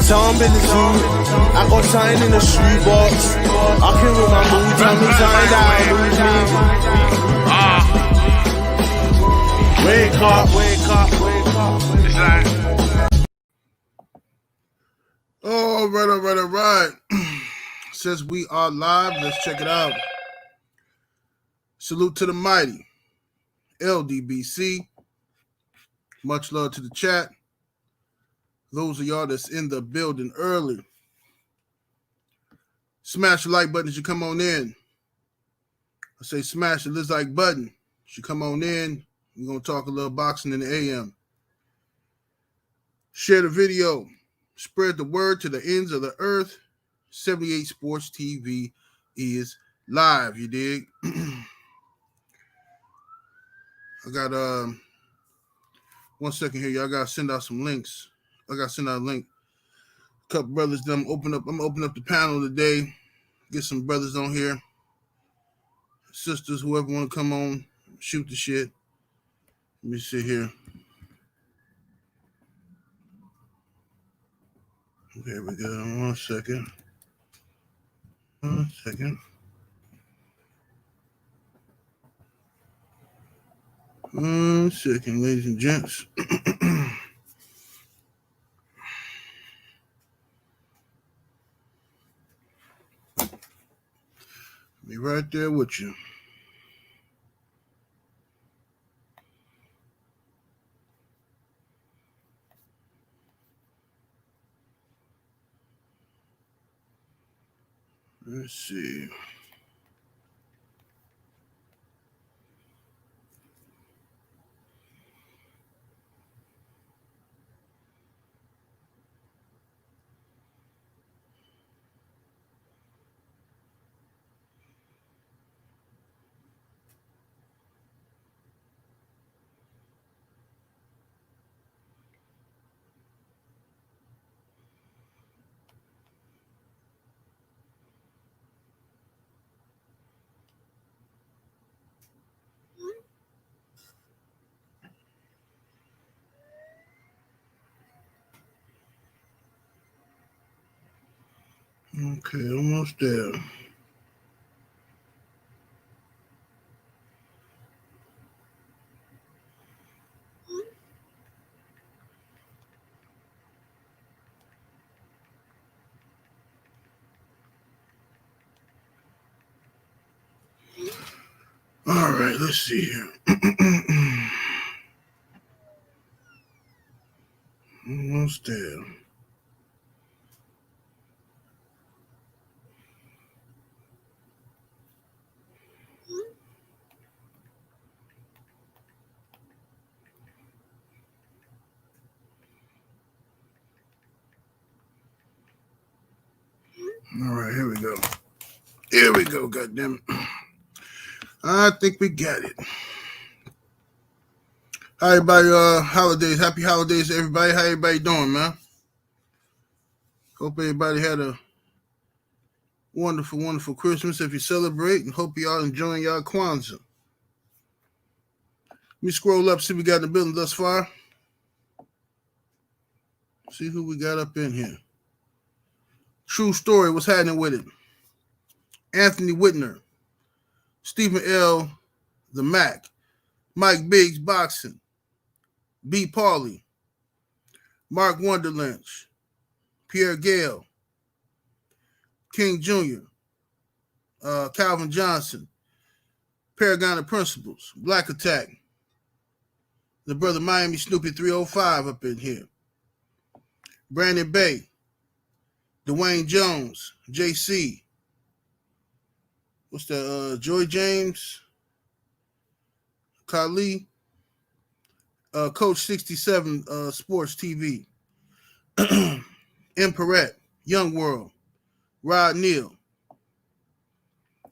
Tom in the zoo, I got something in the shoebox. I can roll my mood, tell me time down, lose me. Wake up, wake up, wake up. It's like, all right. Since we are live, let's check it out. Salute to the mighty LDBC. Much love to the chat. Those of y'all that's in the building early, smash the like button as you come on in. I say smash the like button as you come on in. We're going to talk a little boxing in the AM. Share the video. Spread the word to the ends of the earth. 78 Sports TV is live, you dig? I got 1 second here, y'all. I gotta send out some links. I gotta send out a link. A couple brothers that I'm gonna open up the panel today. Get some brothers on here. Sisters, whoever wanna come on, shoot the shit. Let me see here. There we go. 1 second. 1 second. 1 second, ladies and gents. Be right there with you. Let's see. Okay, almost there. All right, let's see here. Almost there. All right, here we go. Here we go, goddammit. I think we got it. Hi, everybody. Holidays. Happy holidays to everybody. How everybody doing, man? Hope everybody had a wonderful, wonderful Christmas if you celebrate, and hope y'all enjoying y'all Kwanzaa. Let me scroll up, see what we got in the building thus far. See who we got up in here. True Story, what's happening with it? Anthony Whitner, Stephen L. The Mac, Mike Biggs Boxing, B. Pauly, Mark Wonderlynch, Pierre Gale, King Jr., Calvin Johnson, Paragon of Principles, Black Attack, the brother Miami Snoopy 305 up in here, Brandon Bay, Dwayne Jones, JC, what's that, Joy James, Kali, Coach 67 Sports TV, M. Perrette, Young World, Rod Neal,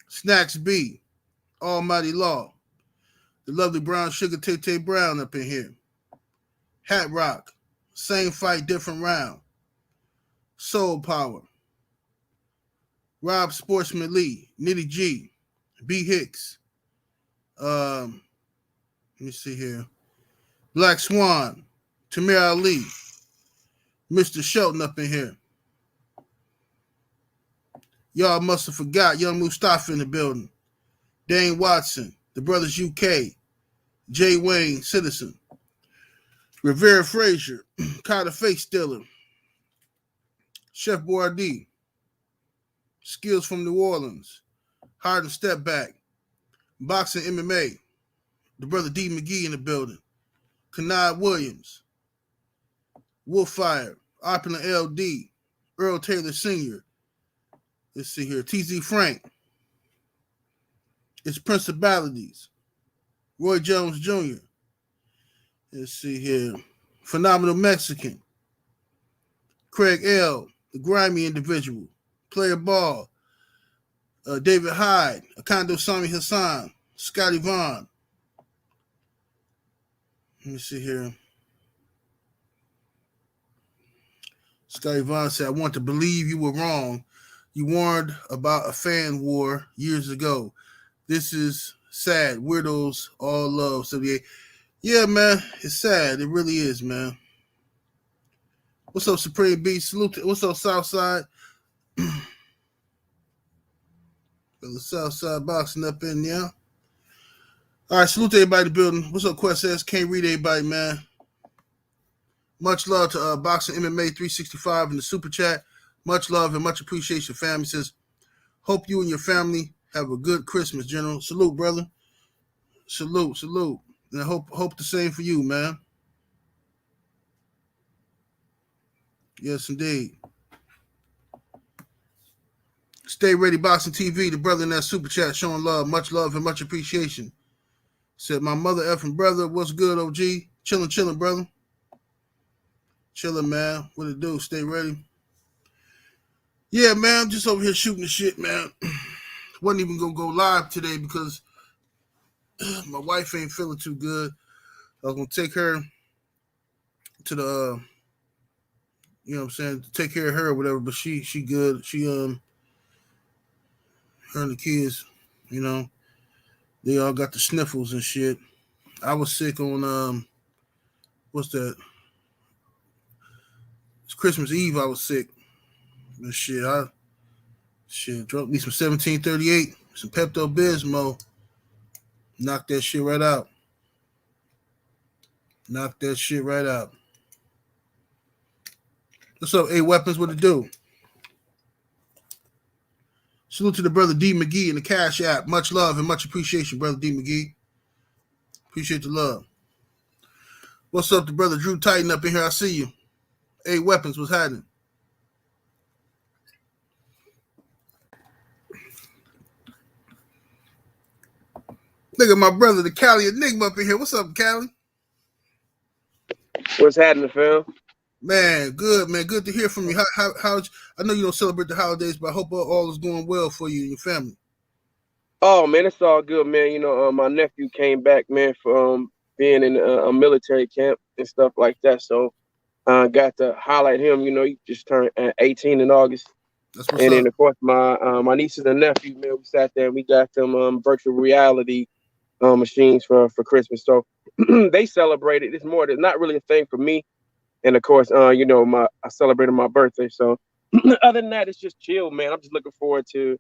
Snacks B, Almighty Law, the lovely Brown Sugar Tay Brown up in here, Hat Rock, Same Fight, Different Round, Soul Power, Rob Sportsman Lee, Nitty G, B. Hicks, let me see here, Black Swan, Tamir Ali, Mr. Shelton up in here. Y'all must have forgot Young Mustafa in the building. Dane Watson, the brothers UK, Jay Wayne, Citizen, Rivera Frazier, Carter Face Stiller, Chef Boyardee, Skills from New Orleans, Harden Step Back, Boxing MMA, the brother D McGee in the building, Kanad Williams, Wolffire, Opulent LD, Earl Taylor Sr., let's see here, TZ Frank, it's Principalities, Roy Jones Jr., let's see here, Phenomenal Mexican, Craig L., the grimy individual, Player Ball, David Hyde, Akando Sami Hassan, Scotty Vaughn. Let me see here. Scotty Vaughn said, I want to believe you were wrong. You warned about a fan war years ago. This is sad. Weirdos all love. So yeah, man, it's sad. It really is, man. What's up, Supreme Beast? Salute. What's up, Southside? The Southside boxing up in there. All right, salute to everybody in the building. What's up, Quest says? Can't read everybody, man. Much love to Boxing MMA 365 in the super chat. Much love and much appreciation, family. Says, hope you and your family have a good Christmas, General. Salute, brother. Salute. And I hope the same for you, man. Yes, indeed. Stay Ready Boxing TV, the brother in that super chat, showing love and much appreciation. Said, my mother effing brother, what's good, OG? Chilling, brother. Chilling, man. What it do? Stay ready. Yeah, man, I'm just over here shooting the shit, man. Wasn't even going to go live today because my wife ain't feeling too good. I was going to take her to the, you know what I'm saying, to take care of her or whatever, but she good. She, her and the kids, you know, they all got the sniffles and shit. I was sick on, what's that? It's Christmas Eve, I was sick. And shit, drunk me some 1738, some Pepto-Bismol. Knocked that shit right out. What's up, A Weapons? What it do? Salute to the brother D McGee in the Cash App. Much love and much appreciation, brother D McGee. Appreciate the love. What's up, the brother Drew Titan up in here? I see you. A Weapons, what's happening? Look at my brother, the Cali Enigma up in here. What's up, Cali? What's happening, Phil? Man, good, man. Good to hear from you. How I know you don't celebrate the holidays, but I hope all is going well for you and your family. Oh, man, it's all good, man. You know, my nephew came back, man, from being in a military camp and stuff like that. So got to highlight him. You know, he just turned 18 in August. That's what's and up. then, of course, my nieces and nephew, man, we sat there and we got them virtual reality machines for Christmas. So they celebrated. It's not really a thing for me. And of course, you know, I celebrated my birthday. So other than that, it's just chill, man. I'm just looking forward to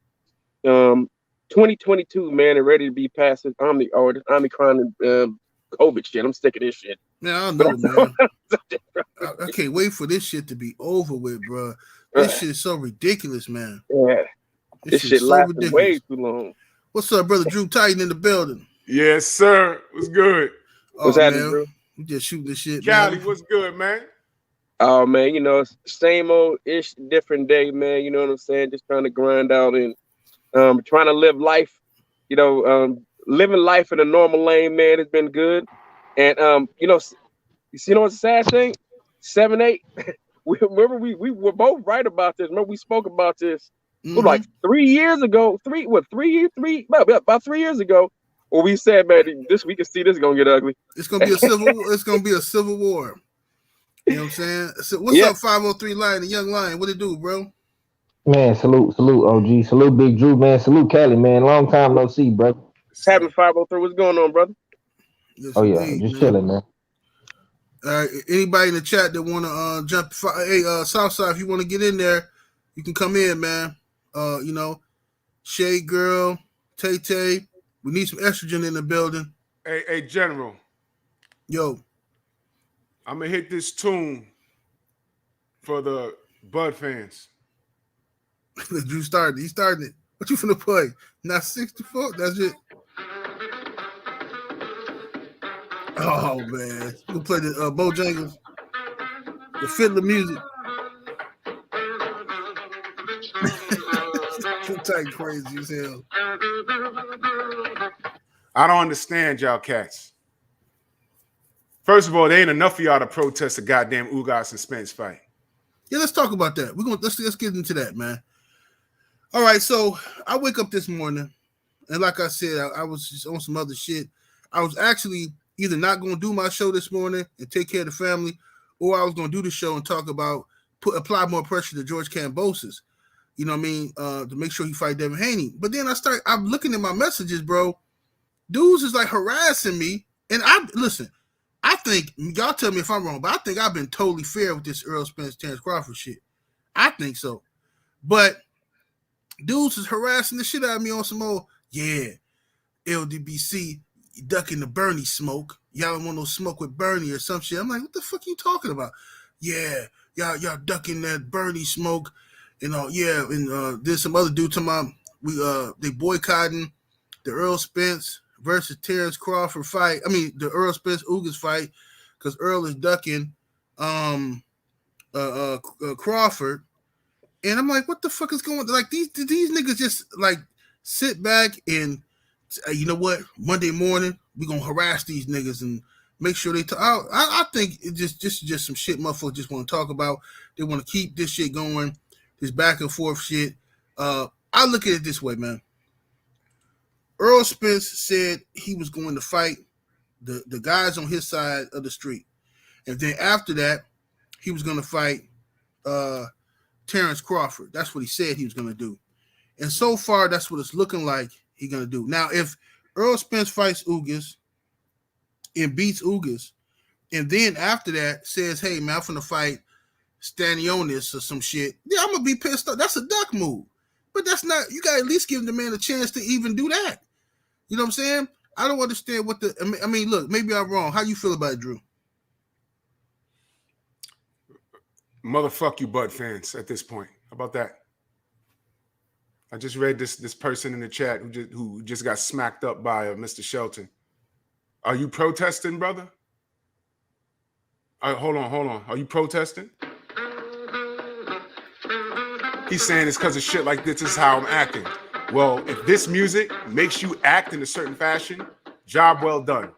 2022, man, and ready to be past this Omicron and COVID shit. I'm sick of this shit. Man, I know, man. I can't wait for this shit to be over with, bro. This shit is so ridiculous, man. Yeah, this shit so lasted ridiculous. way too long. What's up, brother Drew Titan in the building? Yes, sir. What's good? What's happening, Drew? We just shooting this shit, Cali, man. what's good, man? Oh, man, you know, same old-ish, different day, man. You know what I'm saying? Just trying to grind out and trying to live life. You know, living life in a normal lane, man, has been good. And, you know what's a sad thing? 7-8. Remember, we were both right about this. Remember, we spoke about this like 3 years ago. About 3 years ago. Well, we said, man, we can see this is gonna get ugly. It's gonna be a civil war. You know what I'm saying? So what's up, 503 Lion, the young lion? What it do, bro? Man, salute, OG. Salute, Big Drew, man. Salute, Cali, man. Long time no see, brother. What's happening, 503? What's going on, brother? Yes, oh, yeah. indeed, Just man. chilling, man. Anybody in the chat that want to jump? Hey, Southside, if you want to get in there, you can come in, man. You know, Shay Girl, Tay Tay. We need some estrogen in the building. Hey, General. Yo. I'm going to hit this tune for the Bud fans. Drew started. He started it. What you finna play? Not 64? That's it. Oh, man. You gonna play the Bojangles? The fiddler music. Type crazy as hell. I don't understand y'all cats. First of all, there ain't enough of y'all to protest the goddamn Ugas and Spence fight. Yeah, let's talk about that. Let's get into that, man. All right, so I wake up this morning, and like I said, I was just on some other shit. I was actually either not going to do my show this morning and take care of the family, or I was going to do the show and talk about apply more pressure to George Kambosos. You know what I mean? To make sure he fight Devin Haney. But then I'm looking at my messages, bro. Dudes is like harassing me, and I think y'all tell me if I'm wrong, but I think I've been totally fair with this Errol Spence, Terence Crawford shit. I think so, but dudes is harassing the shit out of me on some old, yeah, LDBC ducking the Bernie smoke. Y'all don't want no smoke with Bernie or some shit. I'm like, what the fuck are you talking about? Yeah, y'all ducking that Bernie smoke. You know, yeah, and there's some other dude talking about they boycotting the Errol Spence versus Terence Crawford fight. I mean, the Errol Spence Ugas fight, because Errol is ducking Crawford. And I'm like, what the fuck is going on? Like, these niggas just, like, sit back and, you know what? Monday morning, we're going to harass these niggas and make sure they talk. I think it's just some shit motherfuckers just want to talk about. They want to keep this shit going, this back and forth shit. I look at it this way, man. Errol Spence said he was going to fight the guys on his side of the street. And then after that, he was going to fight Terence Crawford. That's what he said he was going to do. And so far, that's what it's looking like he's going to do. Now, if Errol Spence fights Ugas and beats Ugas, and then after that says, hey, man, I'm going to fight Stanionis or some shit, yeah, I'm going to be pissed off. That's a duck move. But that's not, you got to at least give the man a chance to even do that. You know what I'm saying? I don't understand what I mean, look, maybe I'm wrong. How you feel about it, Drew? Motherfuck you, Bud fans, at this point. How about that? I just read this person in the chat who just got smacked up by Mr. Shelton. Are you protesting, brother? Hold on. Are you protesting? He's saying it's because of shit like this is how I'm acting. Well, if this music makes you act in a certain fashion, job well done.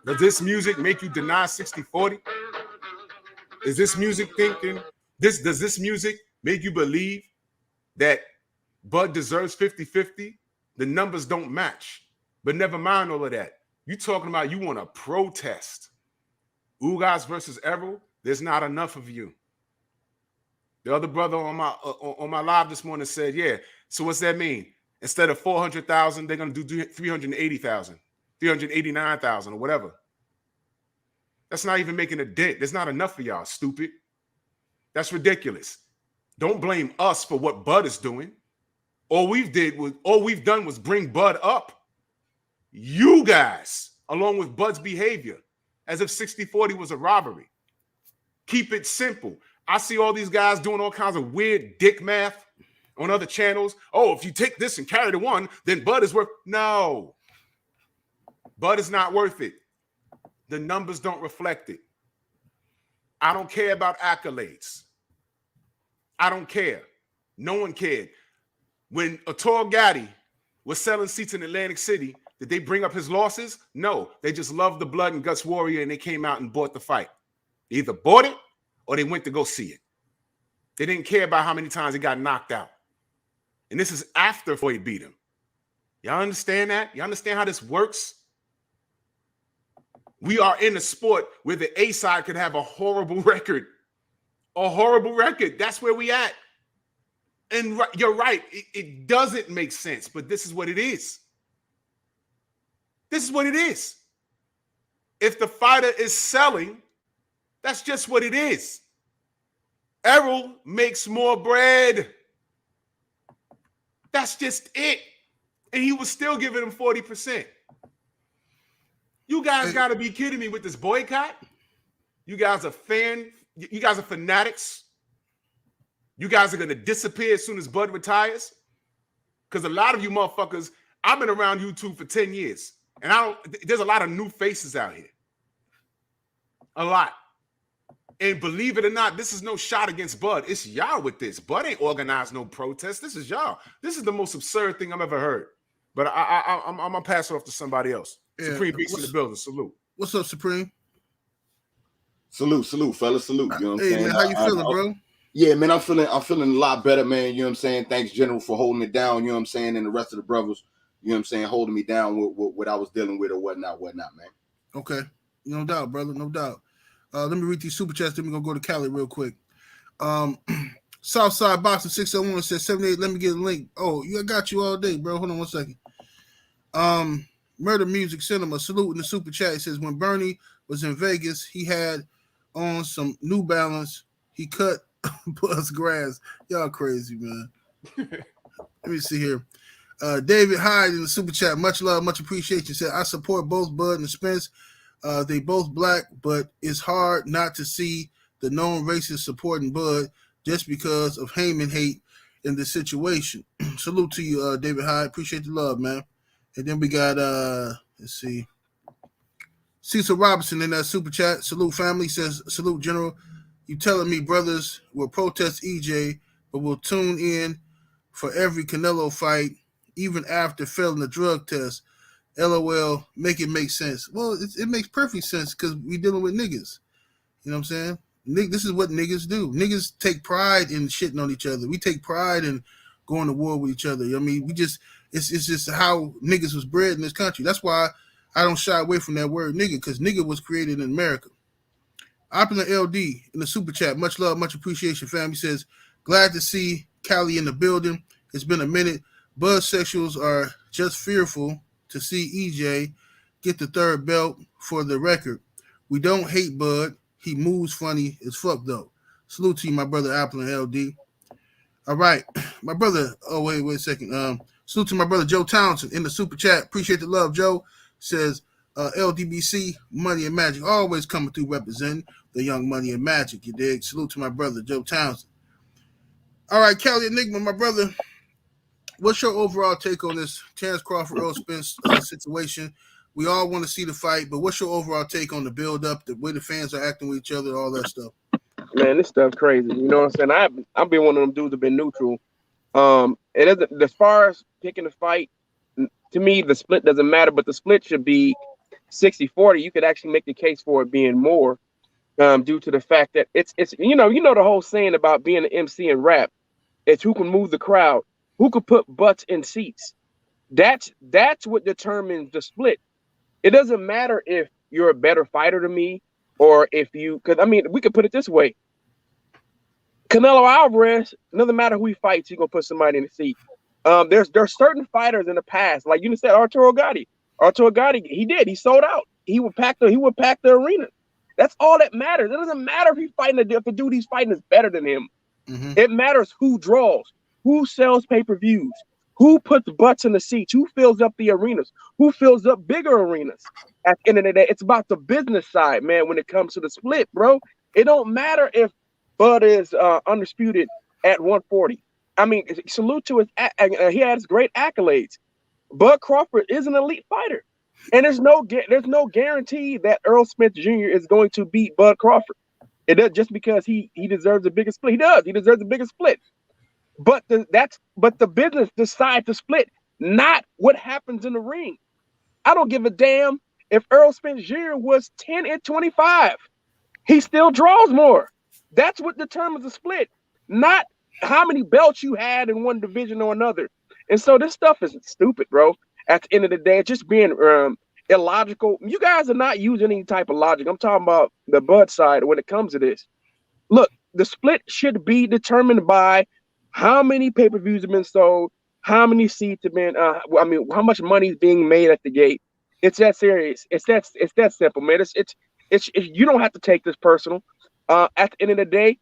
Does this music make you deny 60-40? Is this music thinking does this music make you believe that Bud deserves 50-50? The numbers don't match. But never mind all of that. You talking about you want to protest. Ugas versus Errol, there's not enough of you. The other brother on my live this morning said, yeah, so what's that mean? Instead of 400,000, they're going to do 380,000, 389,000 or whatever. That's not even making a dent. There's not enough for y'all, stupid. That's ridiculous. Don't blame us for what Bud is doing. All we've done was bring Bud up. You guys, along with Bud's behavior, as if 60-40 was a robbery. Keep it simple. I see all these guys doing all kinds of weird dick math on other channels. Oh, if you take this and carry the one, then Bud is worth. No. Bud is not worth it. The numbers don't reflect it. I don't care about accolades. I don't care. No one cared. When Ator Gatti was selling seats in Atlantic City, did they bring up his losses? No. They just loved the blood and guts warrior and they came out and bought the fight. They either bought it or they went to go see it. They didn't care about how many times he got knocked out. And this is after Floyd beat him. Y'all understand that? Y'all understand how this works? We are in a sport where the A side could have a horrible record. A horrible record. That's where we at. And you're right. It doesn't make sense, but this is what it is. This is what it is. If the fighter is selling, That's just what it is. Errol makes more bread. That's just it. And he was still giving him 40%. You guys got to be kidding me with this boycott. You guys are you guys are fanatics. You guys are going to disappear as soon as Bud retires. Because a lot of you motherfuckers, I've been around YouTube for 10 years. And there's a lot of new faces out here. A lot. And believe it or not, this is no shot against Bud. It's y'all with this. Bud ain't organized no protest. This is y'all. This is the most absurd thing I've ever heard. But I'm going to pass it off to somebody else. Yeah. Supreme Beast in the building. Salute. What's up, Supreme? Salute, fellas. Salute. You know what I'm saying? Man, how you feeling, bro? Yeah, man, I'm feeling a lot better, man. You know what I'm saying? Thanks, General, for holding it down, you know what I'm saying, and the rest of the brothers, you know what I'm saying, holding me down with what I was dealing with or whatnot, man. Okay. No doubt, brother. No doubt. Let me read these super chats, then we're going to go to Cali real quick. Southside Boxing 601 says 78, let me get a link. Oh, I got you all day, bro. Hold on 1 second. Murder Music Cinema, salute in the super chat. It says, when Bernie was in Vegas, he had on some New Balance. He cut plus grass. Y'all crazy, man. Let me see here. David Hyde in the super chat. Much love, much appreciation. Said, I support both Bud and Spence. They both black, but it's hard not to see the known racists supporting Bud just because of Heyman hate in the situation. Salute to you, David Hyde. Appreciate the love, man. And then we got, let's see, Cecil Robinson in that super chat. Salute family. Says, salute General. You telling me brothers will protest EJ, but will tune in for every Canelo fight, even after failing the drug test. LOL, make it make sense. Well, it makes perfect sense because we dealing with niggas. You know what I'm saying? This is what niggas do. Niggas take pride in shitting on each other. We take pride in going to war with each other. I mean, it's just how niggas was bred in this country. That's why I don't shy away from that word nigga, because nigga was created in America. Opulent LD in the super chat. Much love, much appreciation, fam. He says, glad to see Cali in the building. It's been a minute. Bud sexuals are just fearful to see EJ get the third belt for the record. We don't hate Bud. He moves funny as fuck, though. Salute to you, my brother, Opulent LD. All right. My brother, wait a second. Salute to my brother, Joe Townsend in the super chat. Appreciate the love, Joe. Says, LDBC, Money and Magic, always coming through representing the young Money and Magic, you dig? Salute to my brother, Joe Townsend. All right, Cali Enigma, my brother, what's your overall take on this Terence Crawford, Errol Spence situation? We all want to see the fight, but what's your overall take on the build-up, the way the fans are acting with each other, all that stuff? Man, this stuff crazy. You know what I'm saying? I've been one of them dudes that been neutral. It isn't, as far as picking the fight, to me, the split doesn't matter, but the split should be 60-40. You could actually make the case for it being more, due to the fact that it's you know the whole saying about being an MC and rap. It's who can move the crowd, who could put butts in seats. That's what determines the split. It doesn't matter if you're a better fighter than me, or if you, because I mean, we could put it this way. Canelo Alvarez, doesn't matter who he fights, he's gonna put somebody in the seat. There's certain fighters in the past, like you said, Arturo Gatti. He sold out. He would pack the arena. That's all that matters. It doesn't matter if if the dude he's fighting is better than him. Mm-hmm. It matters who draws, who sells pay-per-views, who puts butts in the seats, who fills up the arenas, who fills up bigger arenas. At the end of the day, it's about the business side, man, when it comes to the split, bro. It don't matter if Bud is undisputed at 140. I mean, salute to his, he has great accolades. Bud Crawford is an elite fighter. And there's no guarantee that Errol Spence Jr. is going to beat Bud Crawford. It does, just because he deserves the biggest split. He does. He deserves the biggest split. But the business decides to split, not what happens in the ring. I don't give a damn if Errol Spence Jr. was 10-25. He still draws more. That's what determines the split, not how many belts you had in one division or another. And so this stuff is stupid, bro. At the end of the day, it's just being illogical. You guys are not using any type of logic. I'm talking about the Bud side when it comes to this. Look, the split should be determined by how many pay-per-views have been sold, how many seats have been, how much money is being made at the gate. It's that serious. It's that simple, man. It's you don't have to take this personal. At the end of the day,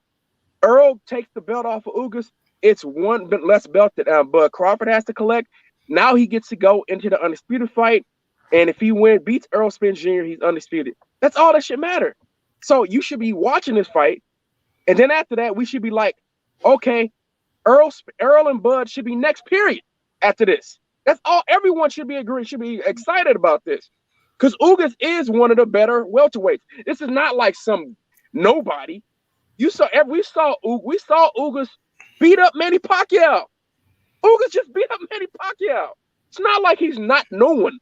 Errol takes the belt off of Ugas. It's one less belt that Bud Crawford has to collect. Now he gets to go into the undisputed fight, and if he beats Errol Spence Jr., he's undisputed. That's all that should matter. So you should be watching this fight, and then after that, we should be like, okay, Errol and Bud should be next. Period. After this, that's all. Everyone should be agreeing. Should be excited about this, because Ugas is one of the better welterweights. This is not like some nobody. We saw Ugas beat up Manny Pacquiao. Ugas just beat up Manny Pacquiao. It's not like he's not no one.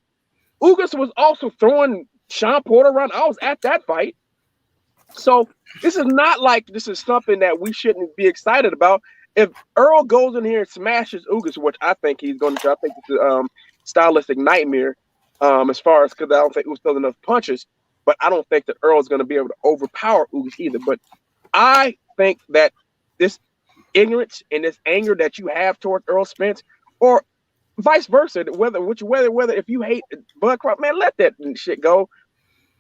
Ugas was also throwing Sean Porter around. I was at that fight. So this is not like this is something that we shouldn't be excited about. If Errol goes in here and smashes Ugas, which I think he's going to, I think it's a stylistic nightmare as far as, because I don't think Ugas throws enough punches, but I don't think that Errol's going to be able to overpower Ugas either. But I think that this ignorance and this anger that you have towards Errol Spence, or vice versa, whether if you hate Bud Crawford, man, let that shit go.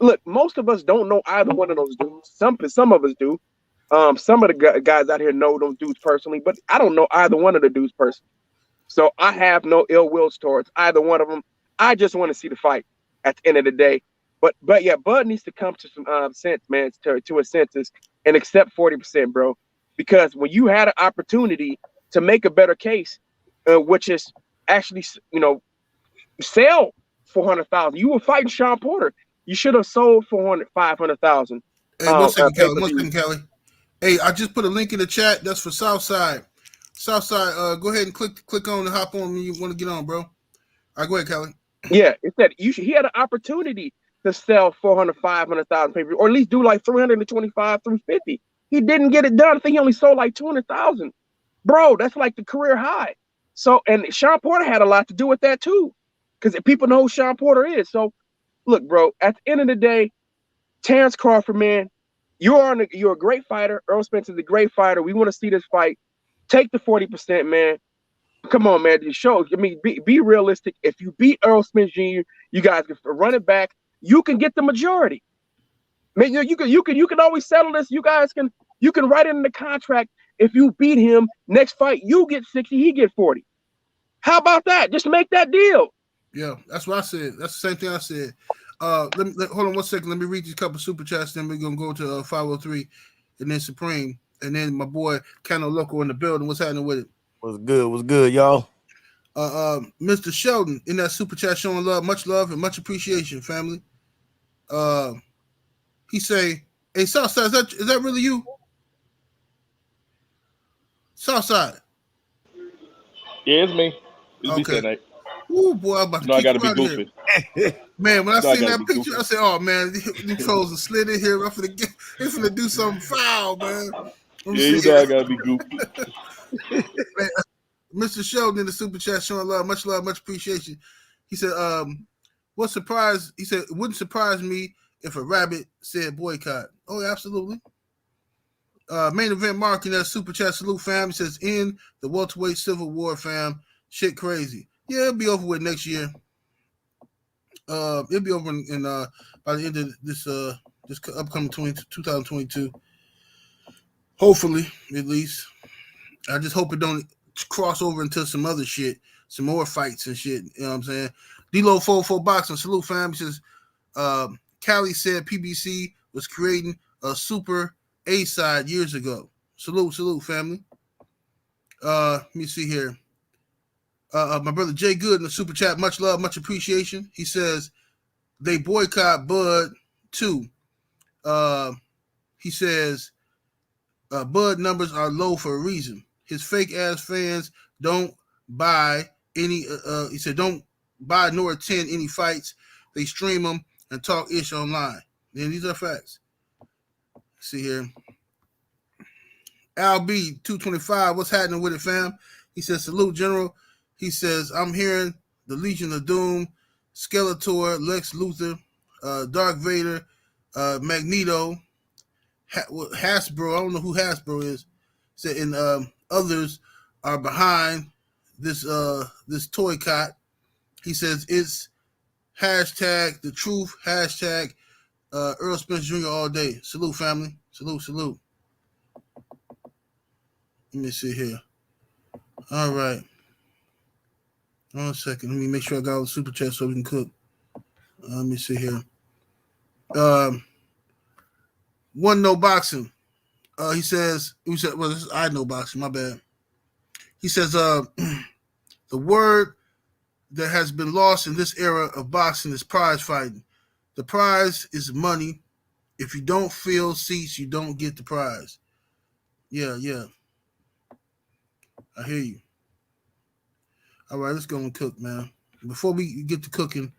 Look, most of us don't know either one of those dudes. Some of us do. Some of the guys out here know those dudes personally, but I don't know either one of the dudes personally. So I have no ill wills towards either one of them. I just want to see the fight at the end of the day. But yeah, Bud needs to come to some sense, man, to his senses and accept 40%, bro. Because when you had an opportunity to make a better case, which is actually, sell 400,000, you were fighting Sean Porter. You should have sold 500,000. Hey, one second, Kelly. Hey, I just put a link in the chat. That's for Southside. Southside, go ahead and click on and hop on when you want to get on, bro. All right, go ahead, Kelly. Yeah, it said he had an opportunity to sell 500,000 pay-per-view, or at least do like 325, 350. He didn't get it done. I think he only sold like 200,000. Bro, that's like the career high. So, and Sean Porter had a lot to do with that too, because people know who Sean Porter is. So, look, bro, at the end of the day, Terence Crawford, man, you're a great fighter. Errol Spence is a great fighter. We want to see this fight. Take the 40%, man. Come on, man. The show. I mean, be realistic. If you beat Errol Spence Jr., you guys can run it back. You can get the majority. Man, you can always settle this. You can write it in the contract. If you beat him next fight, you get 60, he get 40. How about that? Just make that deal. Yeah, that's what I said. That's the same thing I said. Hold on one second. Let me read these couple super chats. Then we're gonna go to 503, and then Supreme, and then my boy Cano Loco in the building. What's happening with it? What's good, y'all? Mr. Sheldon in that super chat showing much love and much appreciation, family. He say, "Hey, Southside, is that really you?" Southside. Yeah, it's me. It's Okay. me that night. Ooh, boy, I'm about to I gotta kick be you out of goofy. here. Man, when I seen that picture, goofy. I said, "Oh man, these trolls are slid in here. I'm finna do something foul, man." Yeah, I gotta be goofy. Man, Mr. Sheldon in the super chat showing love, much appreciation. He said, "What surprise?" He said, "It wouldn't surprise me if a rabbit said boycott." Oh, absolutely. Main event Mark in that super chat, salute fam. He says, "In the welterweight civil war, fam. Shit crazy. Yeah, it'll be over with next year. It'll be over in by the end of this upcoming 2022. Hopefully, at least. I just hope it don't cross over into some other shit, some more fights and shit. You know what I'm saying? D-Lo 44 Boxing, salute fam. He says, Cali said PBC was creating a super A-side years ago. Salute, family. Let me see here. My brother Jay Good in the super chat, much love, much appreciation. He says they boycott Bud too. He says Bud numbers are low for a reason. His fake ass fans don't buy any. He said don't buy nor attend any fights. They stream them and talk ish online. And these are facts. See here. Al B 225. What's happening with it, fam? He says salute, General. He says, I'm hearing the Legion of Doom, Skeletor, Lex Luthor, Dark Vader, Magneto, Hasbro. I don't know who Hasbro is. Said, and others are behind this toy cot. He says it's hashtag the truth, hashtag Errol Spence Jr. all day. Salute, family. Salute. Let me see here. All right. Hold on a second. Let me make sure I got all the super chats so we can cook. Let me see here. One no boxing. He said, well, this is I know boxing, my bad. He says, the word that has been lost in this era of boxing is prize fighting. The prize is money. If you don't fill seats, you don't get the prize. Yeah. I hear you. All right, let's go and cook, man. Before we get to cooking,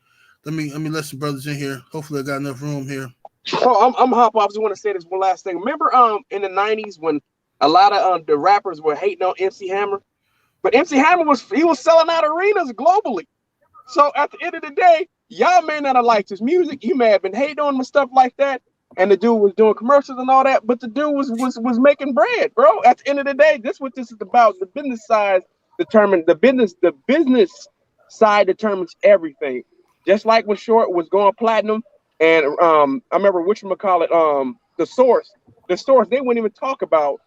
let me let some brothers in here. Hopefully I got enough room here. Oh, I'm hop. I just want to say this one last thing. Remember, in the '90s when a lot of the rappers were hating on MC Hammer, but MC Hammer was selling out arenas globally. So at the end of the day, y'all may not have liked his music. You may have been hating on him and stuff like that. And the dude was doing commercials and all that, but the dude was making bread, bro. At the end of the day, this is what this is about. The business side determines the business side determines everything. Just like when Short was going platinum, and I remember the source, they wouldn't even talk about,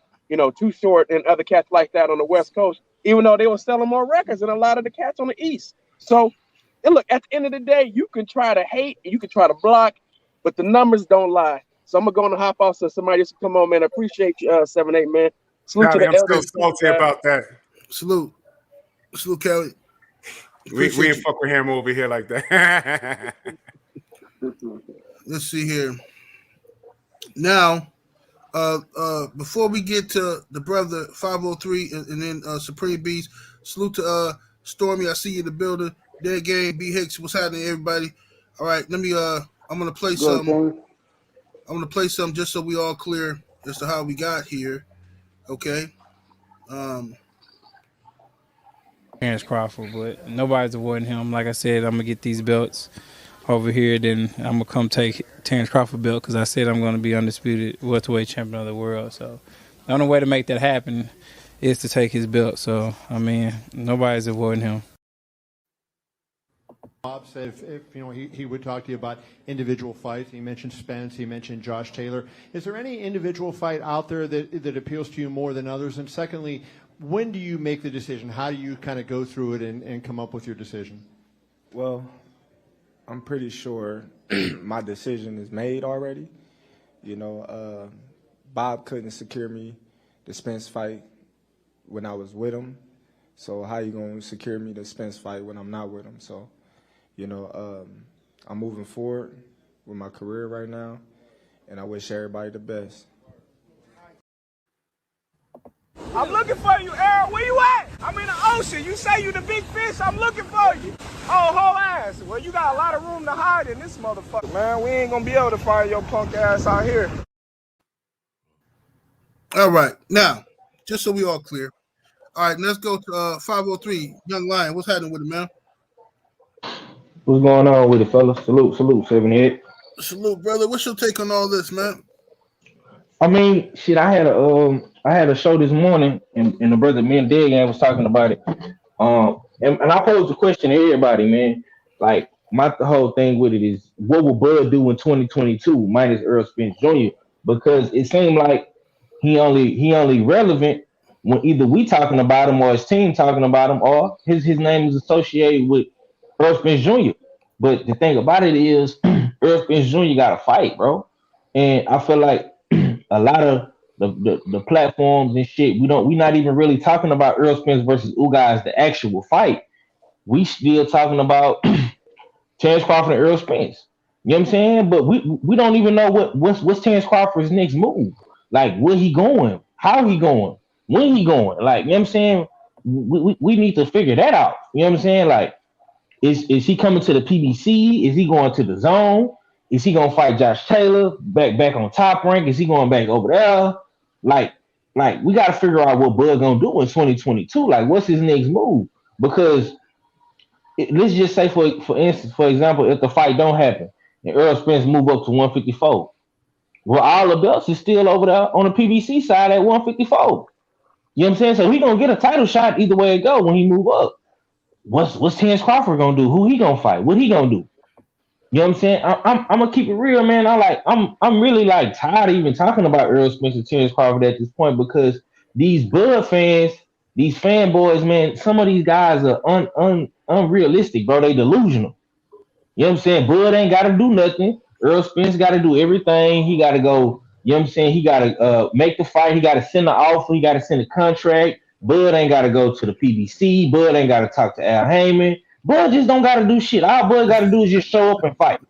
Too Short and other cats like that on the West Coast, even though they were selling more records than a lot of the cats on the East. So, and look, at the end of the day, you can try to hate, you can try to block, but the numbers don't lie. So I'm going to hop off so somebody just come on, man. I appreciate you, 7-8, man. Salute to the I'm elders. still salty about that. Salute, Kelly. We ain't fuck with him over here like that. Let's see here. Now, before we get to the brother 503 and then Supreme Beast, salute to Stormy. I see you in the building. Dead Game, B Hicks. What's happening, everybody? All right, let me. I'm gonna play something. I'm gonna play something just so we all clear as to how we got here. Okay. Terence Crawford, but nobody's avoiding him. Like I said, I'm gonna get these belts over here. Then I'm gonna come take Terence Crawford belt because I said I'm gonna be undisputed welterweight champion of the world. So the only way to make that happen is to take his belt. So I mean, nobody's avoiding him. Bob said if he would talk to you about individual fights. He mentioned Spence. He mentioned Josh Taylor. Is there any individual fight out there that appeals to you more than others? And secondly, when do you make the decision? How do you kind of go through it and come up with your decision? Well, I'm pretty sure my decision is made already. Bob couldn't secure me the Spence fight when I was with him. So how you going to secure me the Spence fight when I'm not with him? So, I'm moving forward with my career right now, and I wish everybody the best. I'm looking for you, Errol. Where you at? I'm in the ocean. You say you the big fish. I'm looking for you. Oh, whole ass. Well, you got a lot of room to hide in this motherfucker, man. We ain't gonna be able to find your punk ass out here. All right, now, just so we all clear. All right, let's go to 503, Young Lion. What's happening with it, man? What's going on with it, fellas? Salute, 7-8. Salute, brother. What's your take on all this, man? I mean, shit, I had a show this morning, and the brother, me and Dead Gang was talking about it. And I posed a question to everybody, man. Like, the whole thing with it is, what will Bud do in 2022 minus Errol Spence Jr.? Because it seemed like he only relevant when either we talking about him or his team talking about him, or his name is associated with Errol Spence Jr. But the thing about it is, Errol Spence Jr. got to fight, bro. And I feel like a lot of the platforms and shit, we not even really talking about Errol Spence versus Ugas, the actual fight. We still talking about Terence Crawford and Errol Spence. You know what I'm saying? But we don't even know what's Terence Crawford's next move. Like, where he going? How he going? When he going? Like, you know what I'm saying? We need to figure that out. You know what I'm saying? Like, is he coming to the PBC? Is he going to the zone? Is he gonna fight Josh Taylor back on Top Rank? Is he going back over there? Like we gotta figure out what Bud gonna do in 2022. Like, what's his next move? Because let's just say for example, if the fight don't happen and Errol Spence move up to 154, well, all the belts is still over there on the PBC side at 154. You know what I'm saying? So he gonna get a title shot either way it go when he move up. What's Terence Crawford gonna do? Who he gonna fight? What he gonna do? You know what I'm saying? I'm gonna keep it real, man. I'm really like tired of even talking about Errol Spence and Terence Crawford at this point because these Bud fans, these fanboys, man, some of these guys are unrealistic, bro. They delusional. You know what I'm saying? Bud ain't gotta do nothing. Errol Spence gotta do everything. He gotta go, you know what I'm saying? He gotta make the fight, he gotta send the offer, he gotta send a contract. Bud ain't gotta go to the PBC, Bud ain't gotta talk to Al Heyman. Bud just don't gotta do shit. All Bud gotta do is just show up and fight.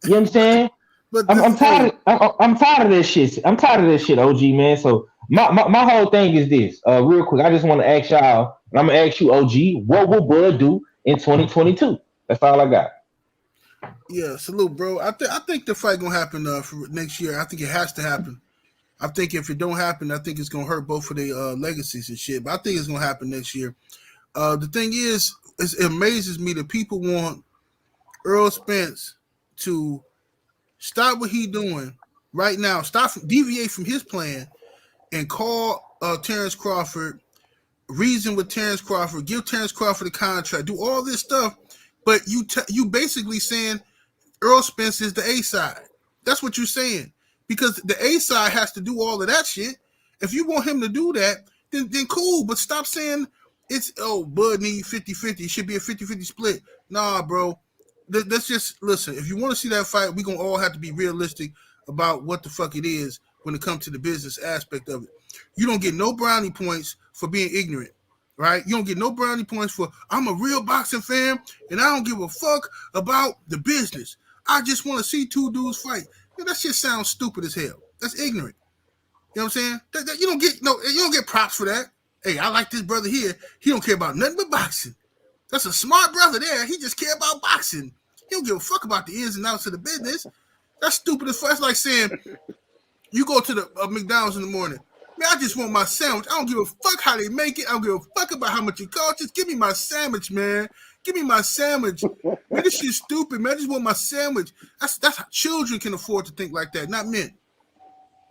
You know what I'm saying? But I'm tired. I'm tired of this shit. I'm tired of this shit, OG man. So my whole thing is this. Real quick, I just want to ask y'all. And I'm gonna ask you, OG, what will Bud do in 2022? That's all I got. yeah, salute, bro. I think the fight gonna happen for next year. I think it has to happen. I think if it don't happen, I think it's gonna hurt both of their legacies and shit. But I think it's gonna happen next year. The thing is, it amazes me that people want Errol Spence to stop what he doing right now, deviate from his plan, and call Terence Crawford, reason with Terence Crawford, give Terence Crawford a contract, do all this stuff, but you basically saying Errol Spence is the A side. That's what you're saying. Because the A side has to do all of that shit. If you want him to do that, then cool. But stop saying it's, Bud need 50-50. It should be a 50-50 split. Nah, bro. Let's just listen. If you want to see that fight, we're going to all have to be realistic about what the fuck it is when it comes to the business aspect of it. You don't get no brownie points for being ignorant. Right? You don't get no brownie points for I'm a real boxing fan and I don't give a fuck about the business. I just want to see two dudes fight. That shit sounds stupid as hell. That's ignorant. You know what I'm saying? You don't get props for that. Hey, I like this brother here. He don't care about nothing but boxing. That's a smart brother there. He just care about boxing. He don't give a fuck about the ins and outs of the business. That's stupid as fuck. That's like saying you go to the McDonald's in the morning. Man, I just want my sandwich. I don't give a fuck how they make it. I don't give a fuck about how much it costs. Just give me my sandwich, man. Give me my sandwich. Man, this shit's stupid, man. I just want my sandwich. That's how children can afford to think like that, not men.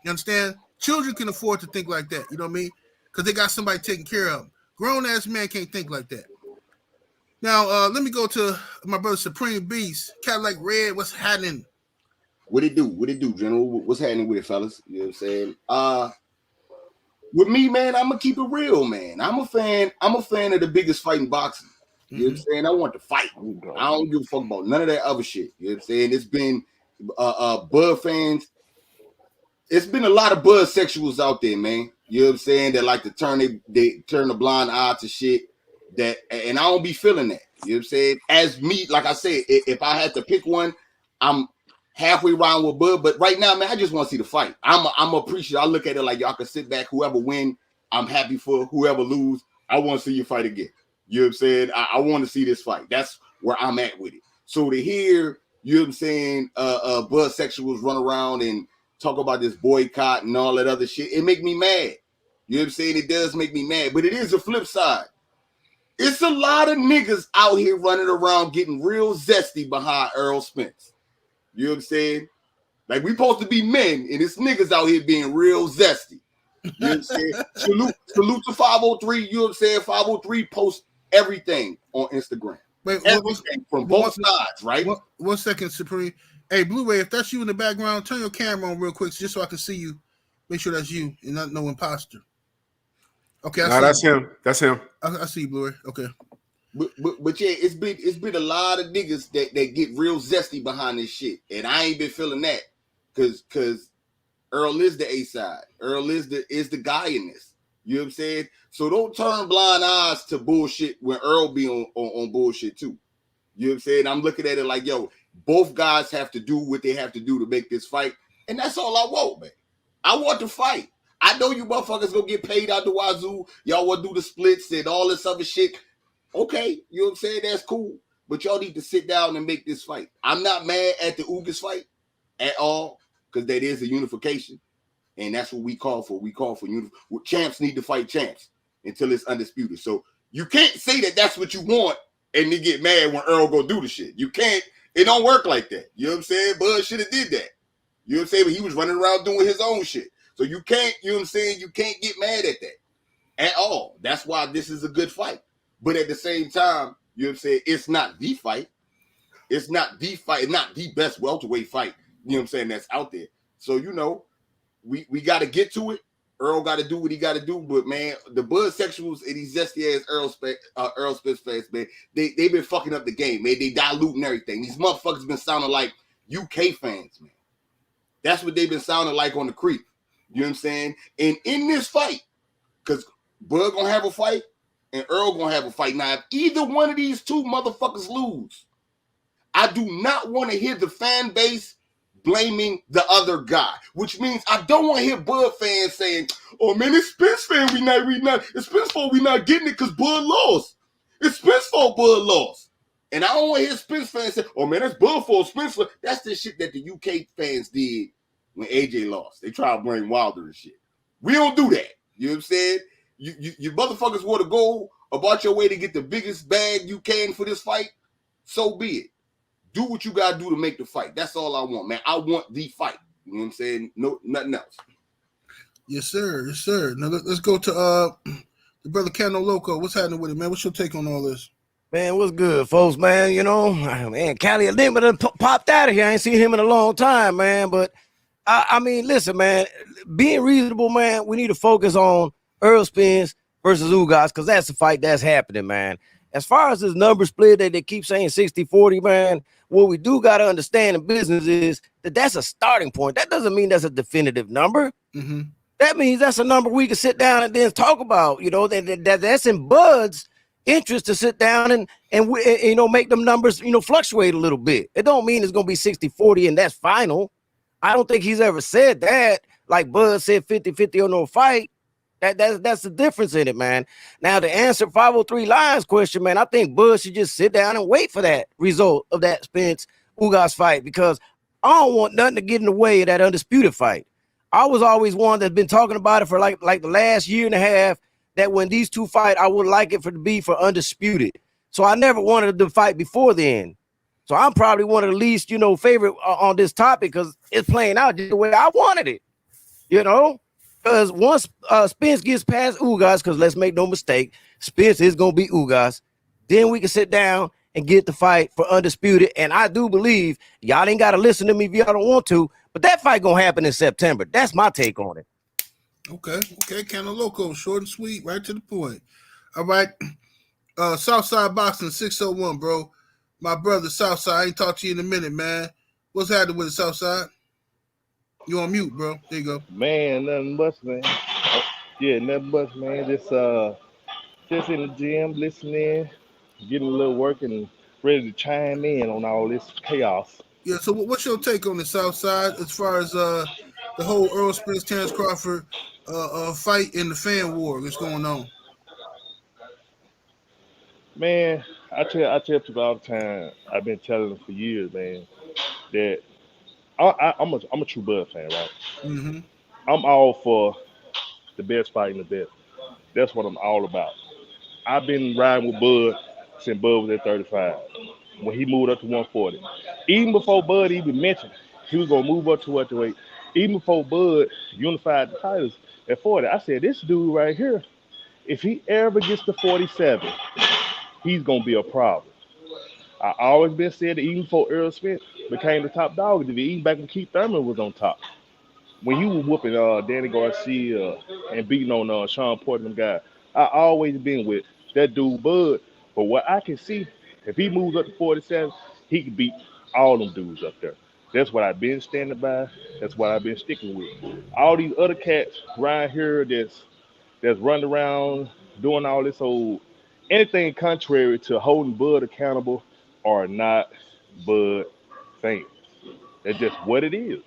You understand? Children can afford to think like that. You know what I mean? Because they got somebody taking care of them. Grown-ass man can't think like that. Now, let me go to my brother Supreme Beast. Cadillac Red, what's happening? What it do, General? What's happening with it, fellas? You know what I'm saying? With me, man, I'm gonna keep it real, man. I'm a fan of the biggest fight in boxing. You know what I'm saying? I want to fight. I don't give a fuck about none of that other shit. You know what I'm saying? It's been Bud fans. It's been a lot of Bud sexuals out there, man. You know what I'm saying? That like to turn the blind eye to shit. That, and I don't be feeling that. You know what I'm saying? As me, like I said, if I had to pick one, I'm halfway around with Bud. But right now, man, I just want to see the fight. I'm appreciative. I look at it like y'all can sit back. Whoever win, I'm happy for. Whoever lose, I want to see you fight again. You know what I'm saying? I want to see this fight. That's where I'm at with it. So to hear, you know what I'm saying, Bud sexuals run around and talk about this boycott and all that other shit, it make me mad. You know what I'm saying? It does make me mad. But it is a flip side. It's a lot of niggas out here running around getting real zesty behind Errol Spence. You know what I'm saying? Like, we supposed to be men, and it's niggas out here being real zesty. You know what I'm saying? Salute to 503. You know what I'm saying? 503 posts everything on Instagram. Wait, everything from both sides, right? 1 second, Supreme. Hey, Blu-ray, if that's you in the background, turn your camera on real quick just so I can see you. Make sure that's you and not no imposter. Okay, that's him. That's him. I see you, Blu-ray. Okay. But yeah, it's been a lot of niggas that get real zesty behind this shit. And I ain't been feeling that. Cause Errol is the A side. Errol is the guy in this. You know what I'm saying? So don't turn blind eyes to bullshit when Errol be on bullshit too. You know what I'm saying? I'm looking at it like, yo, both guys have to do what they have to do to make this fight. And that's all I want, man. I want to fight. I know you motherfuckers gonna get paid out the wazoo. Y'all want to do the splits and all this other shit. Okay, you know what I'm saying? That's cool. But y'all need to sit down and make this fight. I'm not mad at the Ugas fight at all, because that is a unification. And that's what we call for. We call for champs need to fight champs until it's undisputed. So you can't say that that's what you want and then get mad when Errol go do the shit. You can't. It don't work like that. You know what I'm saying? Bud should have did that. You know what I'm saying? But he was running around doing his own shit. So you can't, you know what I'm saying? You can't get mad at that at all. That's why this is a good fight. But at the same time, you know what I'm saying? It's not the fight. it's not the fight, it's not the best welterweight fight, you know what I'm saying, that's out there. So, you know, we got to get to it. Errol got to do what he got to do, but man, the Bud Sexuals and these zesty ass Errol Spence fans, man, they been fucking up the game, man. They diluting everything. These motherfuckers been sounding like UK fans, man. That's what they've been sounding like on the creep. You know what I'm saying? And in this fight, because Bud gonna have a fight and Errol gonna have a fight. Now, if either one of these two motherfuckers lose, I do not want to hear the fan base blaming the other guy, which means I don't want to hear Bud fans saying, "Oh man, it's Spence fan, it's Spence fault we not getting it because Bud lost. It's Spence fault Bud lost." And I don't want to hear Spence fans say, "Oh man, that's Bud fault, Spence." That's the shit that the UK fans did when AJ lost. They try to blame Wilder and shit. We don't do that. You know what I'm saying? You motherfuckers want to go about your way to get the biggest bag you can for this fight. So be it. Do what you gotta do to make the fight. That's all I want, man. I want the fight. You know what I'm saying? No, nothing else. Yes, sir. Yes, sir. Now let's go to the brother Cano Loco. What's happening with it, man? What's your take on all this? Man, what's good, folks, man? You know, man, Cali Limit popped out of here. I ain't seen him in a long time, man. But I mean, listen, man, being reasonable, man, we need to focus on Errol Spence versus Ugas, because that's the fight that's happening, man. As far as this number split that they keep saying 60-40, man, what we do got to understand in business is that that's a starting point. That doesn't mean that's a definitive number. Mm-hmm. That means that's a number we can sit down and then talk about. You know, that's in Bud's interest to sit down and you know, make them numbers, you know, fluctuate a little bit. It don't mean it's going to be 60-40 and that's final. I don't think he's ever said that. Like Bud said 50-50 or no fight. That's the difference in it, man. Now, to answer 503 Lions question, man, I think Bud should just sit down and wait for that result of that Spence Ugas fight, because I don't want nothing to get in the way of that undisputed fight. I was always one that's been talking about it for like the last year and a half, that when these two fight, I would like it to be for undisputed. So I never wanted to fight before then. So I'm probably one of the least, you know, favorite on this topic, because it's playing out just the way I wanted it, you know? Because once Spence gets past Ugas, because let's make no mistake, Spence is going to be Ugas, then we can sit down and get the fight for undisputed. And I do believe, y'all ain't got to listen to me if y'all don't want to, but that fight going to happen in September. That's my take on it. Okay, Cano Loco, short and sweet, right to the point. All right, Southside Boxing 601, bro. My brother Southside, I ain't talked to you in a minute, man. What's happening with the Southside? You on mute, bro. There you go. Man, nothing much, man. Yeah, nothing much, man. Just in the gym, listening, getting a little work, and ready to chime in on all this chaos. Yeah, so what's your take on the Southside as far as the whole Errol Spence, Terence Crawford fight in the fan war that's going on? Man, I tell people all the time, I've been telling them for years, man, that I'm a true Bud fan, right? Mm-hmm. I'm all for the best fighting the best. That's what I'm all about. I've been riding with Bud since Bud was at 35, when he moved up to 140. Even before Bud even mentioned he was going to move up to welterweight, even before Bud unified the titles at 40, I said, this dude right here, if he ever gets to 47, he's going to be a problem. I always been said that even before Errol Spence became the top dog in the division, even back when Keith Thurman was on top. When you were whooping Danny Garcia and beating on Sean Porter and them guys, I always been with that dude Bud. But what I can see, if he moves up to 47, he can beat all them dudes up there. That's what I've been standing by. That's what I've been sticking with. All these other cats right here that's running around doing all this old anything contrary to holding Bud accountable are not Bud fans. That's just what it is.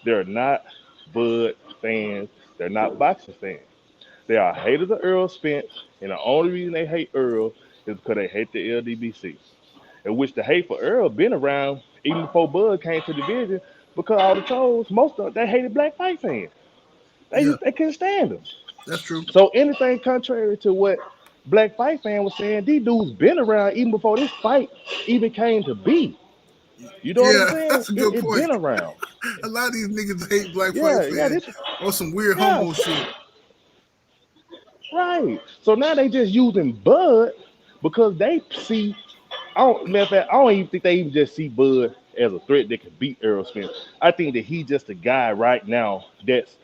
They're not Bud fans. They're not boxing fans. They are haters of Errol Spence, and the only reason they hate Errol is because they hate the LDBC. In which the hate for Errol been around even before Bud came to the division, because all the trolls, most of them, they hated black fight fans. They couldn't stand them. That's true. So anything contrary to what black fight fan was saying, these dudes been around even before this fight even came to be. You know what I'm saying? That's a good point. It's been around. A lot of these niggas hate black fight fans on some weird homo shit. Right. So now they just using Bud because they see Matter of fact, I don't even think they even just see Bud as a threat that can beat Errol Spence. I think that he's just a guy right now that's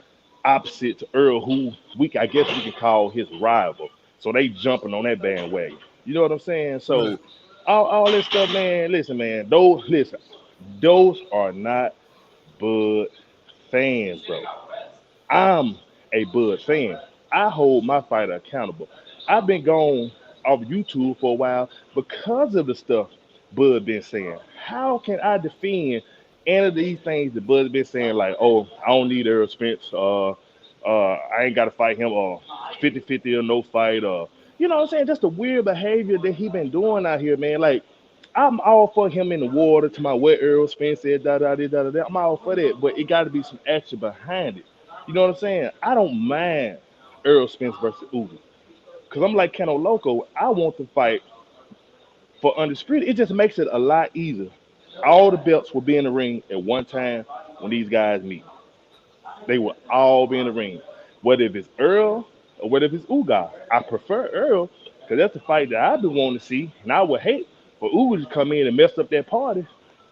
opposite to Earl, who I guess we can call his rival. So they jumping on that bandwagon. You know what I'm saying? So all this stuff, man. Listen, man. Those are not Bud fans, bro. I'm a Bud fan. I hold my fighter accountable. I've been gone off YouTube for a while because of the stuff Bud been saying. How can I defend any of these things that Bud been saying, like, oh, I don't need Errol Spence, I ain't got to fight him, or 50-50 or no fight, or, you know what I'm saying? Just the weird behavior that he been doing out here, man. Like, I'm all for him in the water to my what Errol Spence said, da da da da da. I'm all for that, but it got to be some action behind it. You know what I'm saying? I don't mind Errol Spence versus Uzi. Because I'm like Keno Loco, I want to fight for undisputed. It just makes it a lot easier. All the belts will be in the ring at one time when these guys meet. They will all be in the ring. Whether if it's Earl or whether if it's Ugas. I prefer Earl because that's the fight that I've been wanting to see. And I would hate for Ugas to come in and mess up that party.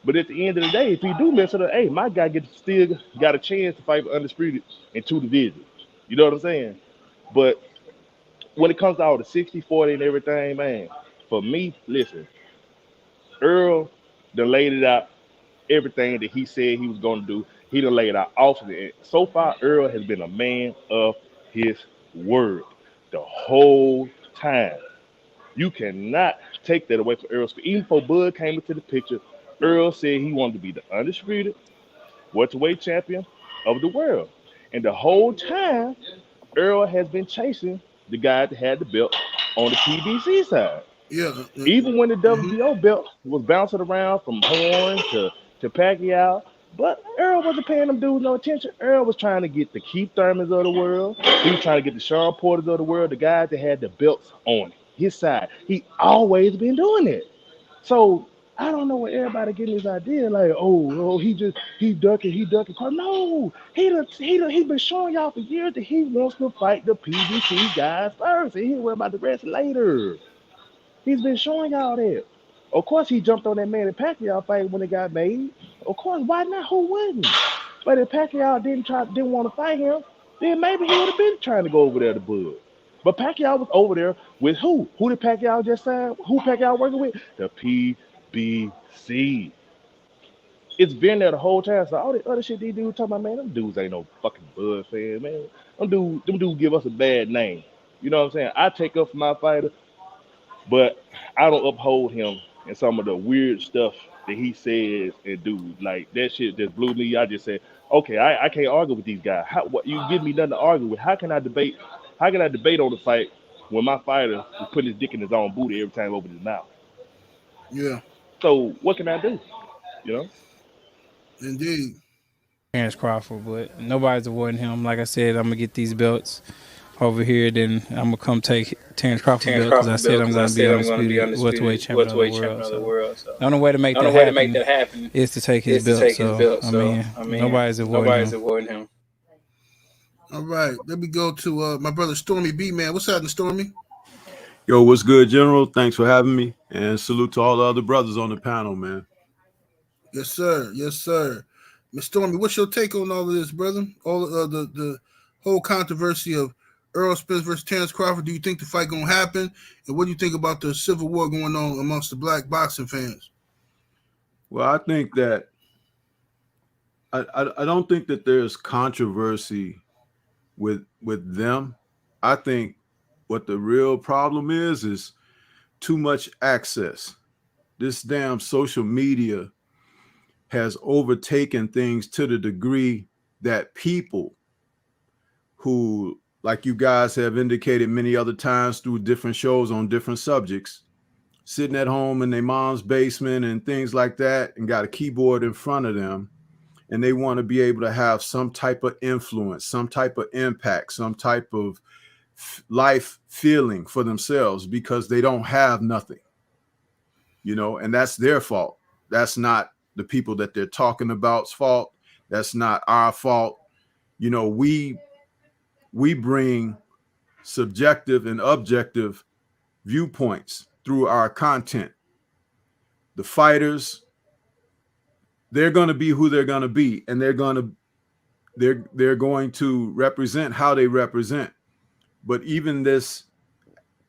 But at the end of the day, if he do mess it up, hey, my guy still got a chance to fight for undisputed in 2 divisions. You know what I'm saying? But when it comes to all the 60-40 and everything, man, for me, listen, Earl done laid it out, everything that he said he was going to do. He done laid it out awesome. And so far, Earl has been a man of his word the whole time. You cannot take that away from Earl. Even before Bud came into the picture, Earl said he wanted to be the undisputed welterweight champion of the world. And the whole time, Earl has been chasing the guy that had the belt on the PBC side. Yeah. Even when the WBO belt was bouncing around from Horn to Pacquiao, but Errol wasn't paying them dudes no attention. Errol was trying to get the Keith Thurmans of the world. He was trying to get the Sean Porters of the world, the guys that had the belts on his side. He always been doing it. So I don't know where everybody getting this idea, like, oh, he ducking. No, he been showing y'all for years that he wants to fight the PBC guys first, and he'll worry about the rest later. He's been showing y'all that. Of course, he jumped on that Manny Pacquiao fight when it got made. Of course, why not? Who wouldn't? But if Pacquiao didn't want to fight him, then maybe he would have been trying to go over there to Bud. But Pacquiao was over there with who? Who did Pacquiao just sign? Who Pacquiao working with? The PBC. It's been there the whole time. So all the other shit these dudes talking about, man, them dudes ain't no fucking Bud fan, man. Them dudes give us a bad name. You know what I'm saying? I take up for my fighter, but I don't uphold him in some of the weird stuff that he says and do. Like, that shit just blew me. I just said, okay, I can't argue with these guys. What you give me nothing to argue with? How can I debate on the fight when my fighter is putting his dick in his own booty every time he opens his mouth? Yeah. So what can I do? You know? Indeed. Terence Crawford, but nobody's avoiding him. Like I said, I'm gonna get these belts over here, then I'm gonna come take Terence Crawford belt because I said I'm gonna be undisputed welterweight champion of the world. So the only way to make that happen is to take his belt. So I mean, nobody's avoiding him. All right, let me go to my brother Stormy B, man. What's happening, Stormy? Yo, what's good, General? Thanks for having me, and salute to all the other brothers on the panel, man. Yes, sir. Yes, sir. Miss Stormy, what's your take on all of this, brother? All the whole controversy of Errol Spence versus Terence Crawford. Do you think the fight gonna happen? And what do you think about the civil war going on amongst the black boxing fans? Well, I think that I don't think that there's controversy with them. I think what the real problem is too much access. This damn social media has overtaken things to the degree that people who, like you guys have indicated many other times through different shows on different subjects, sitting at home in their mom's basement and things like that, and got a keyboard in front of them, and they want to be able to have some type of influence, some type of impact, some type of life feeling for themselves because they don't have nothing, you know, and that's their fault. That's not the people that they're talking about's fault. That's not our fault. You know, we bring subjective and objective viewpoints through our content. the fighters, they're going to be who they're going to be, and they're going to represent how they represent. But even this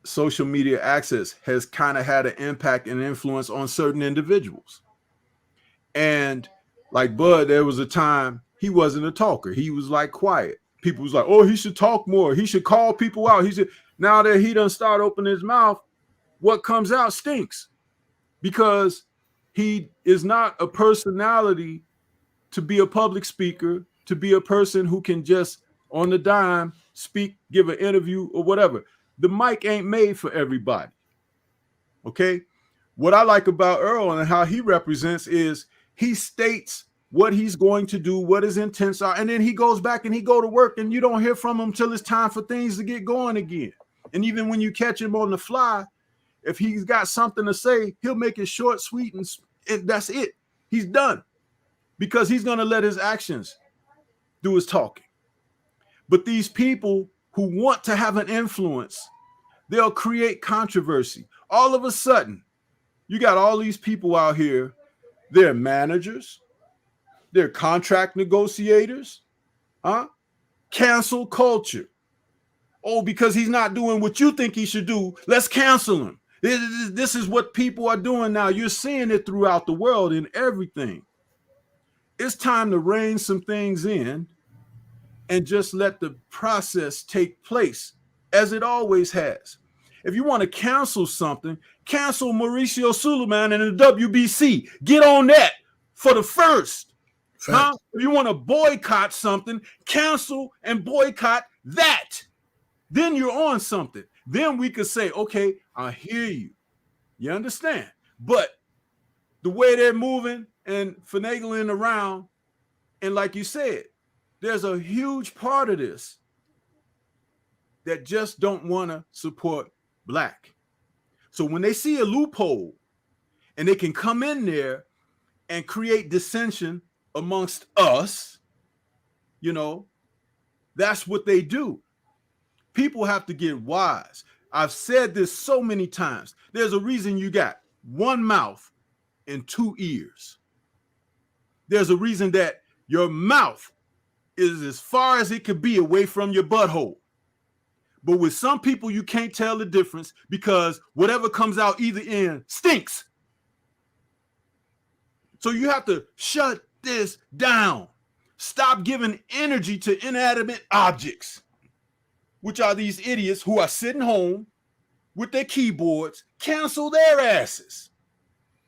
social media access has kind of had an impact and influence on certain individuals. And like Bud, there was a time he wasn't a talker. He was like quiet. People was like, oh, he should talk more. He should call people out. Now that he done start opening his mouth, what comes out stinks, because he is not a personality to be a public speaker, to be a person who can just on the dime speak, give an interview or whatever. The mic ain't made for everybody. Okay. What I like about Errol and how he represents is he states what he's going to do, what his intents are, and then he goes back and he go to work, and you don't hear from him till it's time for things to get going again. And even when you catch him on the fly, if he's got something to say, he'll make it short, sweet, and that's it. He's done, because he's going to let his actions do his talking. But these people who want to have an influence, they'll create controversy. All of a sudden, you got all these people out here. They're managers. They're contract negotiators. Cancel culture. Oh, because he's not doing what you think he should do, let's cancel him. This is what people are doing now. You're seeing it throughout the world in everything. It's time to rein some things in and just let the process take place as it always has. If you want to cancel something, cancel Mauricio Suleiman and the WBC. Get on that for the first. If you want to boycott something, cancel and boycott that. Then you're on something. Then we could say, okay, I hear you. You understand? But the way they're moving and finagling around, and like you said, there's a huge part of this that just don't want to support Black. So when they see a loophole and they can come in there and create dissension amongst us, that's what they do. People have to get wise. I've said this so many times. There's a reason you got one mouth and two ears. There's a reason that your mouth is as far as it could be away from your butthole. But with some people, you can't tell the difference, because whatever comes out either end stinks. So you have to shut this down. Stop giving energy to inanimate objects, which are these idiots who are sitting home with their keyboards. Cancel their asses.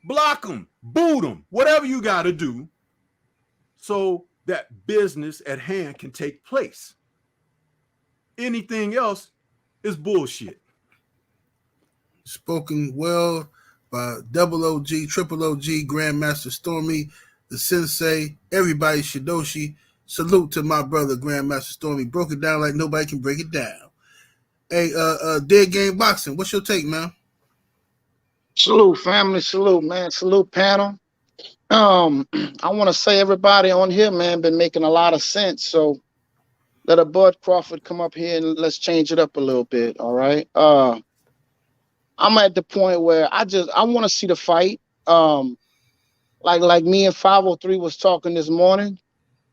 Block them, boot them, whatever you got to do so that business at hand can take place. Anything else is bullshit. Spoken well by Double OG, Triple OG, Grandmaster Stormy, the Sensei, everybody Shidoshi. Salute to my brother, Grandmaster Stormy. Broke it down like nobody can break it down. Hey, Dead Game Boxing, what's your take, man? Salute, family. Salute, man. Salute, panel. I want to say everybody on here, man, been making a lot of sense. So let a Bud Crawford come up here and let's change it up a little bit. All right. I'm at the point where I want to see the fight. Like me and 503 was talking this morning.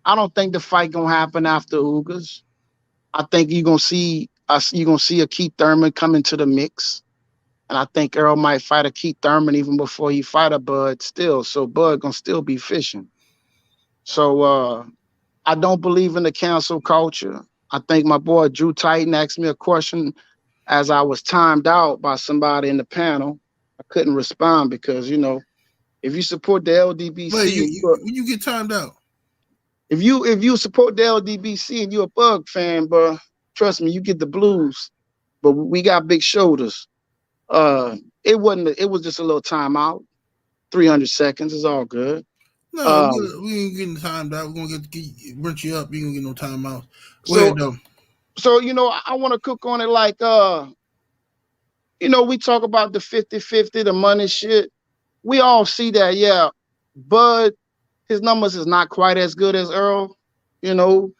I don't think the fight gonna happen after Ugas. I think you're gonna see a Keith Thurman come into the mix. And I think Errol might fight a Keith Thurman even before he fight a Bud still. So Bud gonna still be fishing. So I don't believe in the cancel culture. I think my boy Drew Titan asked me a question as I was timed out by somebody in the panel. I couldn't respond because, if you support the LDBC, when you get timed out. If you support the LDBC and you're a Bug fan, bro, trust me, you get the blues. But we got big shoulders. It was just a little timeout. 300 seconds is all good. No, we ain't getting timed out. We're gonna get rinse you up. You ain't gonna get no timeout. Go ahead, though. So I want to cook on it like we talk about the 50-50, the money shit. We all see that, yeah. Bud, his numbers is not quite as good as Errol. Errol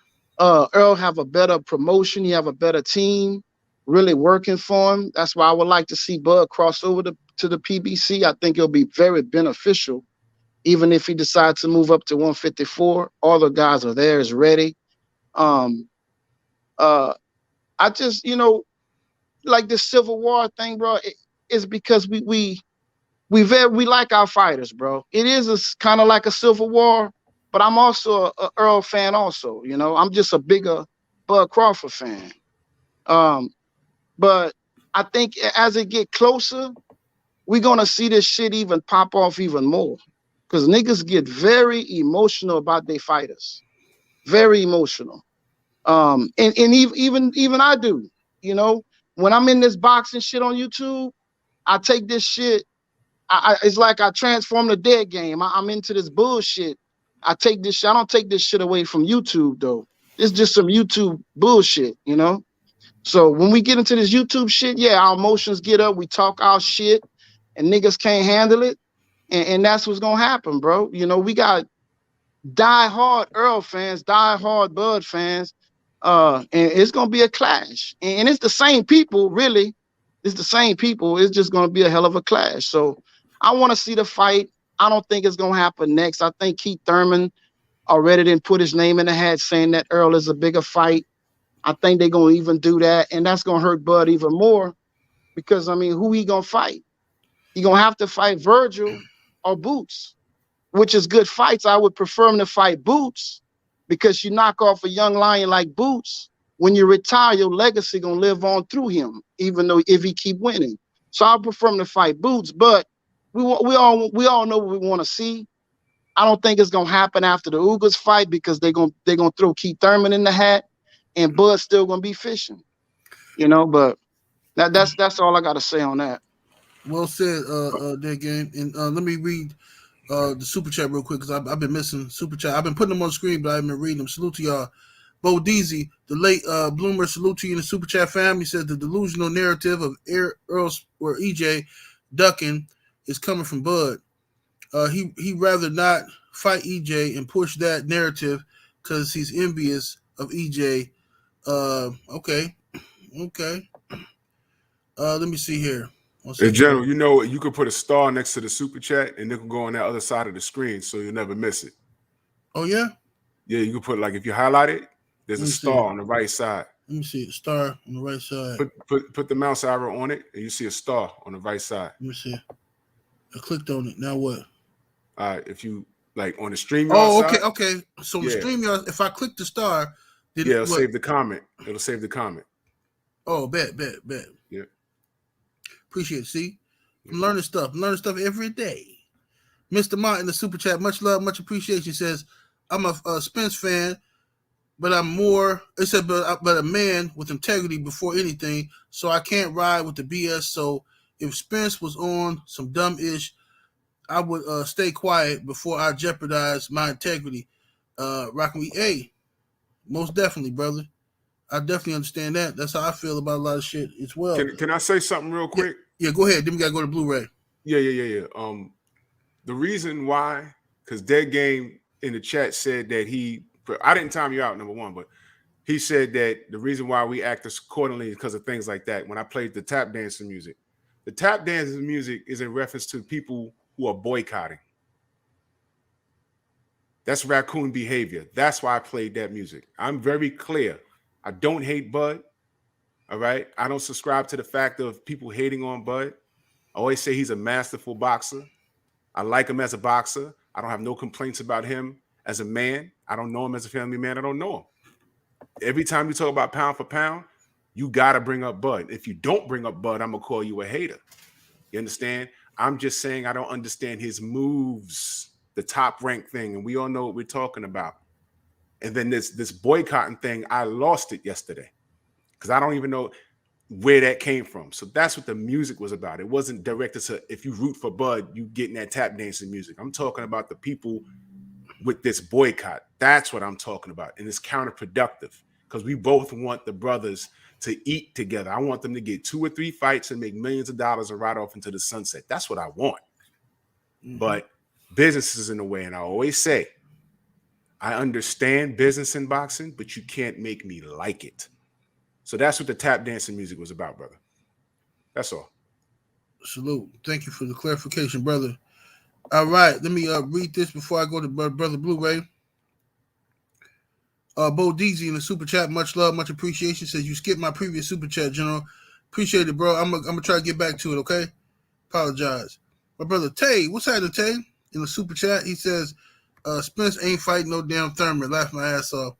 have a better promotion. He have a better team. really working for him. That's why I would like to see Bud cross over to the PBC. I think it'll be very beneficial, even if he decides to move up to 154. All the guys are there, is ready. I just, like this Civil War thing, bro. It's because we like our fighters, bro. It is kind of like a Civil War, but I'm also a Errol fan. Also, I'm just a bigger Bud Crawford fan. But I think as it get closer, we're gonna see this shit even pop off even more, because niggas get very emotional about their fighters, very emotional. And even I do, when I'm in this boxing shit on YouTube, I take this shit. It's like I transform the dead game. I'm into this bullshit. I take this shit. I don't take this shit away from YouTube though. It's just some YouTube bullshit, So when we get into this YouTube shit, yeah, our emotions get up. We talk our shit, and niggas can't handle it, and that's what's gonna happen, bro. We got die-hard Errol fans, die-hard Bud fans, and it's gonna be a clash. And it's the same people, really. It's the same people. It's just gonna be a hell of a clash. So I want to see the fight. I don't think it's gonna happen next. I think Keith Thurman already didn't put his name in the hat saying that Errol is a bigger fight. I think they're gonna even do that, and that's gonna hurt Bud even more, because who he gonna fight? He gonna have to fight Virgil or Boots, which is good fights. I would prefer him to fight Boots, because you knock off a young lion like Boots, when you retire, your legacy gonna live on through him, even though if he keep winning. So I prefer him to fight Boots, but we all know what we want to see. I don't think it's gonna happen after the Ugas fight, because they're gonna throw Keith Thurman in the hat, and Bud's still gonna be fishing, But that's all I gotta say on that. Well said, that game. And let me read the super chat real quick, because I've been missing super chat. I've been putting them on the screen, but I haven't been reading them. Salute to y'all. Bo Deasy, the late Bloomer, salute to you in the super chat family. Says the delusional narrative of Errol or EJ ducking is coming from Bud. He rather not fight EJ and push that narrative because he's envious of EJ. Okay. Let me see here. In general, you could put a star next to the super chat, and it can go on that other side of the screen, so you'll never miss it. Oh yeah. Yeah, you can put, like, if you highlight it, there's a star on the right side. Let me see the star on the right side. Put the mouse arrow on it, and you see a star on the right side. Let me see. I clicked on it. Now what? If you like on the StreamYard side. side, Okay. So the StreamYard, if I click the star, then it'll save the comment. It'll save the comment. Oh, bet. Yeah. Appreciate it. See, I'm learning stuff. Every day. Mr. Mott in the super chat, much love, much appreciation. Says, I'm a Spence fan, but I'm more. It said, but a man with integrity before anything. So I can't ride with the BS. So if Spence was on some dumb ish, I would stay quiet before I jeopardize my integrity. Rockin' hey, most definitely, brother. I definitely understand that. That's how I feel about a lot of shit as well. Can I say something real quick? Yeah, go ahead. Then we gotta go to Blu-ray. Yeah. The reason why, because Dead Game in the chat said that I didn't time you out, number one, but he said that the reason why we act accordingly is because of things like that. When I played the tap dancing music is in reference to people who are boycotting. That's raccoon behavior. That's why I played that music. I'm very clear. I don't hate Bud. All right. I don't subscribe to the fact of people hating on Bud. I always say he's a masterful boxer. I like him as a boxer. I don't have no complaints about him as a man. I don't know him as a family man. I don't know him. Every time you talk about pound for pound, you got to bring up Bud. If you don't bring up Bud, I'm going to call you a hater. You understand? I'm just saying I don't understand his moves, the top rank thing, and we all know what we're talking about. And then this boycotting thing, I lost it yesterday because I don't even know where that came from. So that's what the music was about. It wasn't directed to, if you root for Bud, you getting that tap dancing music. I'm talking about the people with this boycott. That's what I'm talking about. And it's counterproductive because we both want the brothers to eat together. I want them to get 2 or 3 fights and make millions of dollars and ride off into the sunset. That's what I want. Mm-hmm. But business is in the way. And I always say, I understand business in boxing, but you can't make me like it. So that's what the tap dancing music was about, brother. That's all. Salute. Thank you for the clarification, brother. All right, let me read this before I go to Brother Blu-ray. Bo Deezy in the super chat, much love, much appreciation. Says you skipped my previous super chat, General. Appreciate it, bro. I'm gonna try to get back to it. Okay, apologize. My brother Tay, what's happening, Tay? In the super chat, he says, Spence ain't fighting no damn Thurman. Laugh my ass off.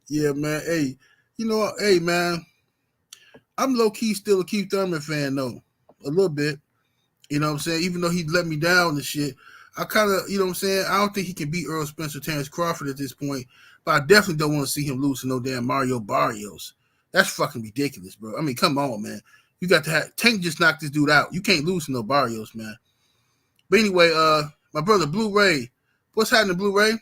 Yeah, man. Hey, you know, hey, man. I'm low key still a Keith Thurman fan, though, a little bit. You know what I'm saying? Even though he let me down and shit, I kind of, you know what I'm saying? I don't think he can beat Errol Spence or Terence Crawford at this point, but I definitely don't want to see him lose to no damn Mario Barrios. That's fucking ridiculous, bro. I mean, come on, man. You got to have Tank just knocked this dude out. You can't lose to no Barrios, man. But anyway, my brother Blu-ray, what's happening, Blu-ray?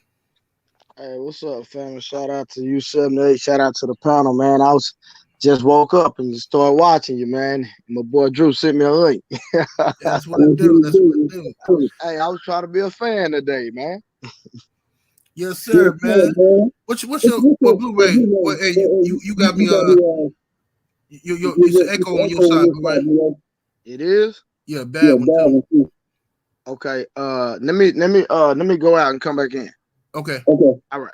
Hey, what's up, family? Shout out to you, 78. Shout out to the panel, man. I was just woke up and started watching you, man. My boy Drew sent me a link. That's what I do. That's what I do. Hey, I was trying to be a fan today, man. Yes, sir, man. What's your Blu-ray? What, hey, you got me it's an echo on your side, Blu-ray. It is? Yeah, bad one too. Okay, let me go out and come back in. Okay. All right.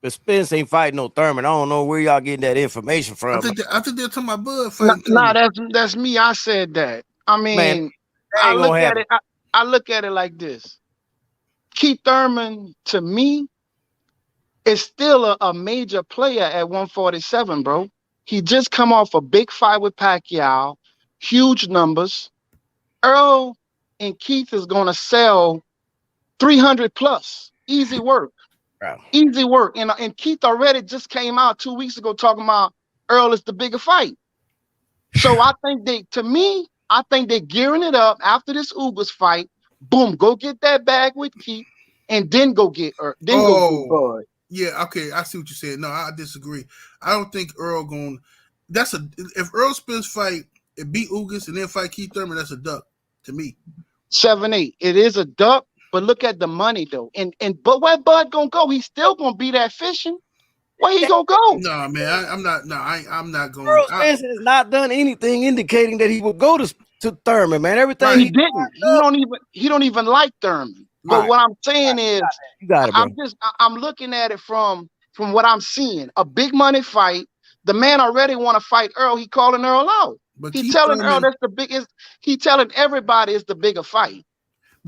But Spence ain't fighting no Thurman. I don't know where y'all getting that information from. I think they're talking about Bud fighting. Nah, that's me. I said that. I mean, Man, I look at it. I look at it like this. Keith Thurman, to me, is still a major player at 147, bro. He just come off a big fight with Pacquiao, huge numbers. Errol and Keith is gonna sell 300 plus. Easy work. Wow. Easy work. And Keith already just came out 2 weeks ago talking about Errol is the bigger fight. So I think I think they're gearing it up after this Ugas fight. Boom, go get that bag with Keith, and then go get Bud. Yeah, okay, I see what you're saying. No, I disagree. I don't think Errol if Errol Spence fight and beat Ugas and then fight Keith Thurman, that's a duck to me. 7-8. It is a duck. But look at the money though, but where Bud gonna go? He's still gonna be that fishing. Where he gonna go? No, man, I'm not. No, I'm not going. Errol Spence has not done anything indicating that he will go to Thurman, man. Everything right, he didn't. He don't even like Thurman. But what I'm saying is, you got it, bro. I'm looking at it from what I'm seeing. A big money fight. The man already want to fight Errol. He calling Errol out. But he telling Errol that's the biggest. He telling everybody it's the bigger fight.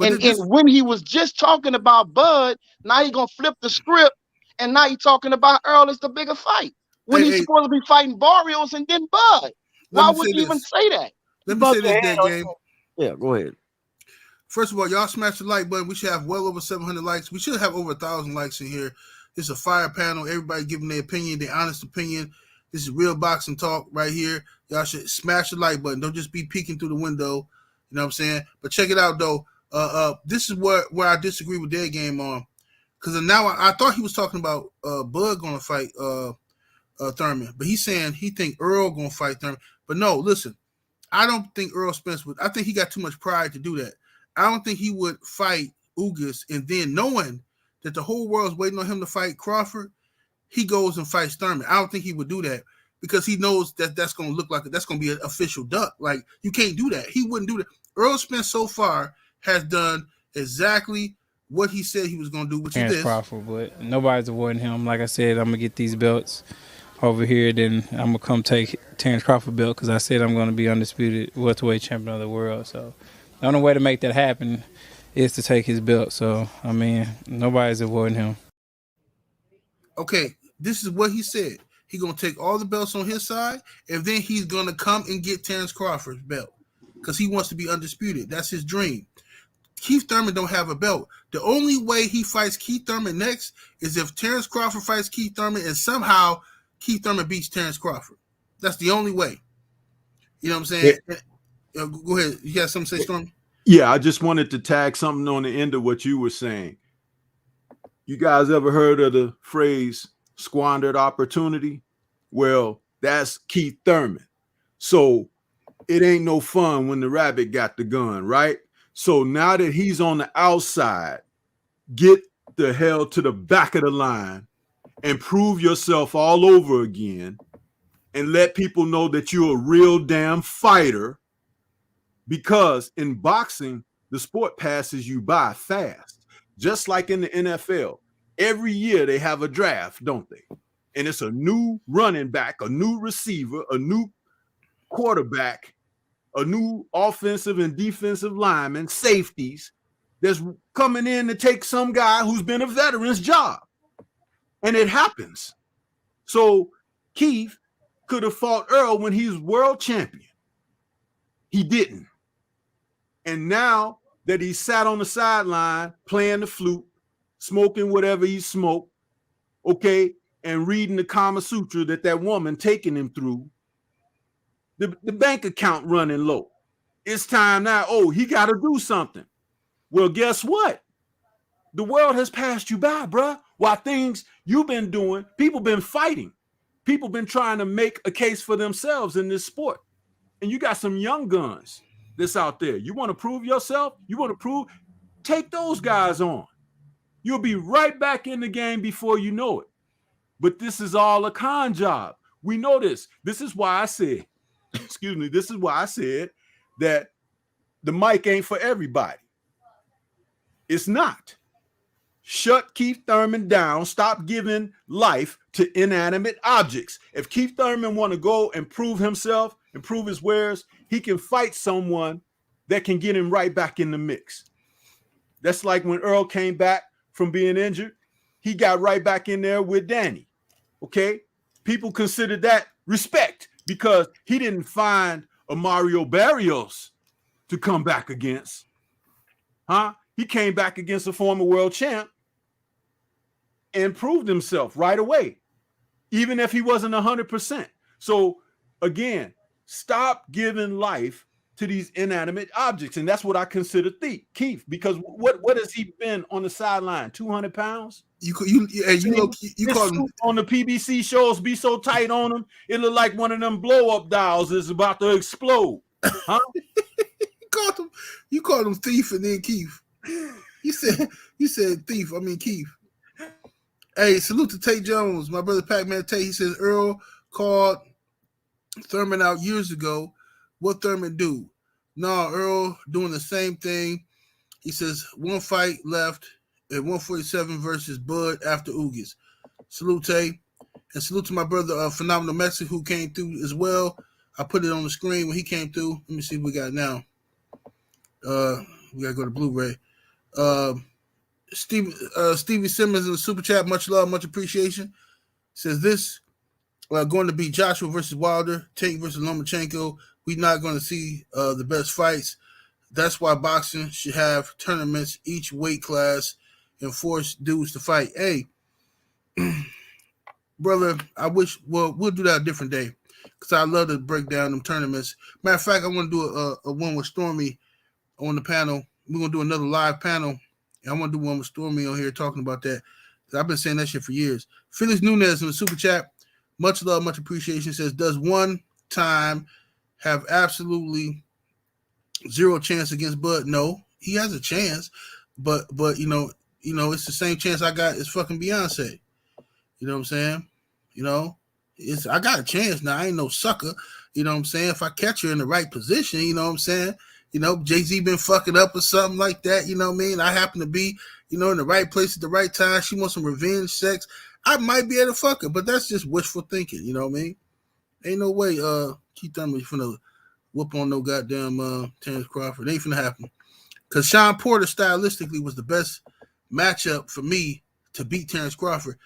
And when he was just talking about Bud, now he gonna flip the script, and now he talking about Errol is the bigger fight. When he's supposed to be fighting Barrios and then Bud. Why would you even say that? Let me say this, Dead Game. Yeah, go ahead. First of all, y'all smash the like button. We should have well over 700 likes. We should have over 1,000 likes in here. It's a fire panel. Everybody giving their opinion, their honest opinion. This is real boxing talk right here. Y'all should smash the like button. Don't just be peeking through the window. You know what I'm saying? But check it out, though. This is where I disagree with Dead Game on, because now I thought he was talking about Bud gonna fight Thurman, but he's saying he think Errol gonna fight Thurman. But no, listen, I don't think Errol Spence would. I think he got too much pride to do that. I don't think he would fight Ugas and then knowing that the whole world's waiting on him to fight Crawford, he goes and fights Thurman. I don't think he would do that because he knows that that's gonna look like that's gonna be an official duck. Like you can't do that. He wouldn't do that. Errol Spence so far has done exactly what he said he was going to do, which is this. Crawford, but nobody's avoiding him. Like I said, I'm going to get these belts over here, then I'm going to come take Terence Crawford belt because I said I'm going to be undisputed welterweight champion of the world. So the only way to make that happen is to take his belt. So, I mean, nobody's avoiding him. Okay, this is what he said. He's going to take all the belts on his side, and then he's going to come and get Terence Crawford's belt because he wants to be undisputed. That's his dream. Keith Thurman don't have a belt. The only way he fights Keith Thurman next is if Terence Crawford fights Keith Thurman and somehow Keith Thurman beats Terence Crawford. That's the only way. You know what I'm saying? Yeah. Go ahead. You got something to say, Stormy? Yeah, I just wanted to tag something on the end of what you were saying. You guys ever heard of the phrase squandered opportunity? Well, that's Keith Thurman. So it ain't no fun when the rabbit got the gun, right? So now that he's on the outside, get the hell to the back of the line and prove yourself all over again and let people know that you're a real damn fighter, because in boxing, the sport passes you by fast. Just like in the NFL, every year they have a draft, don't they? And it's a new running back, a new receiver, a new quarterback, a new offensive and defensive lineman, safeties that's coming in to take some guy who's been a veteran's job. And it happens. So Keith could have fought Errol when he was world champion. He didn't. And now that he sat on the sideline playing the flute, smoking whatever he smoked, okay, and reading the Kama Sutra that woman taking him through, the bank account running low. It's time now. Oh, he got to do something. Well, guess what? The world has passed you by, bruh. While things you've been doing, people been fighting. People been trying to make a case for themselves in this sport. And you got some young guns that's out there. You want to prove yourself? You want to prove? Take those guys on. You'll be right back in the game before you know it. But this is all a con job. We know this. This is why I said, excuse me, this is why I said that the mic ain't for everybody. It's not. Shut Keith Thurman down. Stop giving life to inanimate objects. If Keith Thurman want to go and prove himself and prove his wares, he can fight someone that can get him right back in the mix. That's like when Errol came back from being injured. He got right back in there with Danny. Okay? People consider that respect because he didn't find a Mario Barrios to come back against. Huh? He came back against a former world champ and proved himself right away, even if he wasn't 100%. So again, stop giving life to these inanimate objects. And that's what I consider Keith, because what has he been on the sideline? 200 pounds? You call him on the PBC shows be so tight on him, it look like one of them blow-up dolls is about to explode. Huh? you called him Thief and then Keith. You said Thief, I mean Keith. Hey, salute to Tate Jones, my brother Pac-Man Tate. He says Errol called Thurman out years ago. What Thurman do? No, Errol doing the same thing. He says one fight left at 147 versus Bud after Ugis. Salute Tate. And salute to my brother Phenomenal Mexican who came through as well. I put it on the screen when he came through. Let me see what we got now. We gotta go to Blu-ray. Stevie Simmons in the super chat, much love, much appreciation. Says this going to be Joshua versus Wilder, Tate versus Lomachenko. We're not going to see the best fights. That's why boxing should have tournaments each weight class and force dudes to fight. Hey, brother, I wish. Well, we'll do that a different day because I love to break down them tournaments. Matter of fact, I want to do a one with Stormy on the panel. We're gonna do another live panel. I want to do one with Stormy on here talking about that. I've been saying that shit for years. Felix Nunez in the super chat, much love, much appreciation. Says, does one time have absolutely zero chance against Bud? No, he has a chance, but you know, it's the same chance I got as fucking Beyonce. You know what I'm saying? You know, I got a chance now. I ain't no sucker. You know what I'm saying? If I catch her in the right position, you know what I'm saying? You know, Jay-Z been fucking up or something like that, you know what I mean? I happen to be, in the right place at the right time. She wants some revenge sex. I might be able to fuck her, but that's just wishful thinking, you know what I mean? Ain't no way Keith Thurman finna whoop on no goddamn Terence Crawford. It ain't finna happen. Because Sean Porter stylistically was the best matchup for me to beat Terence Crawford.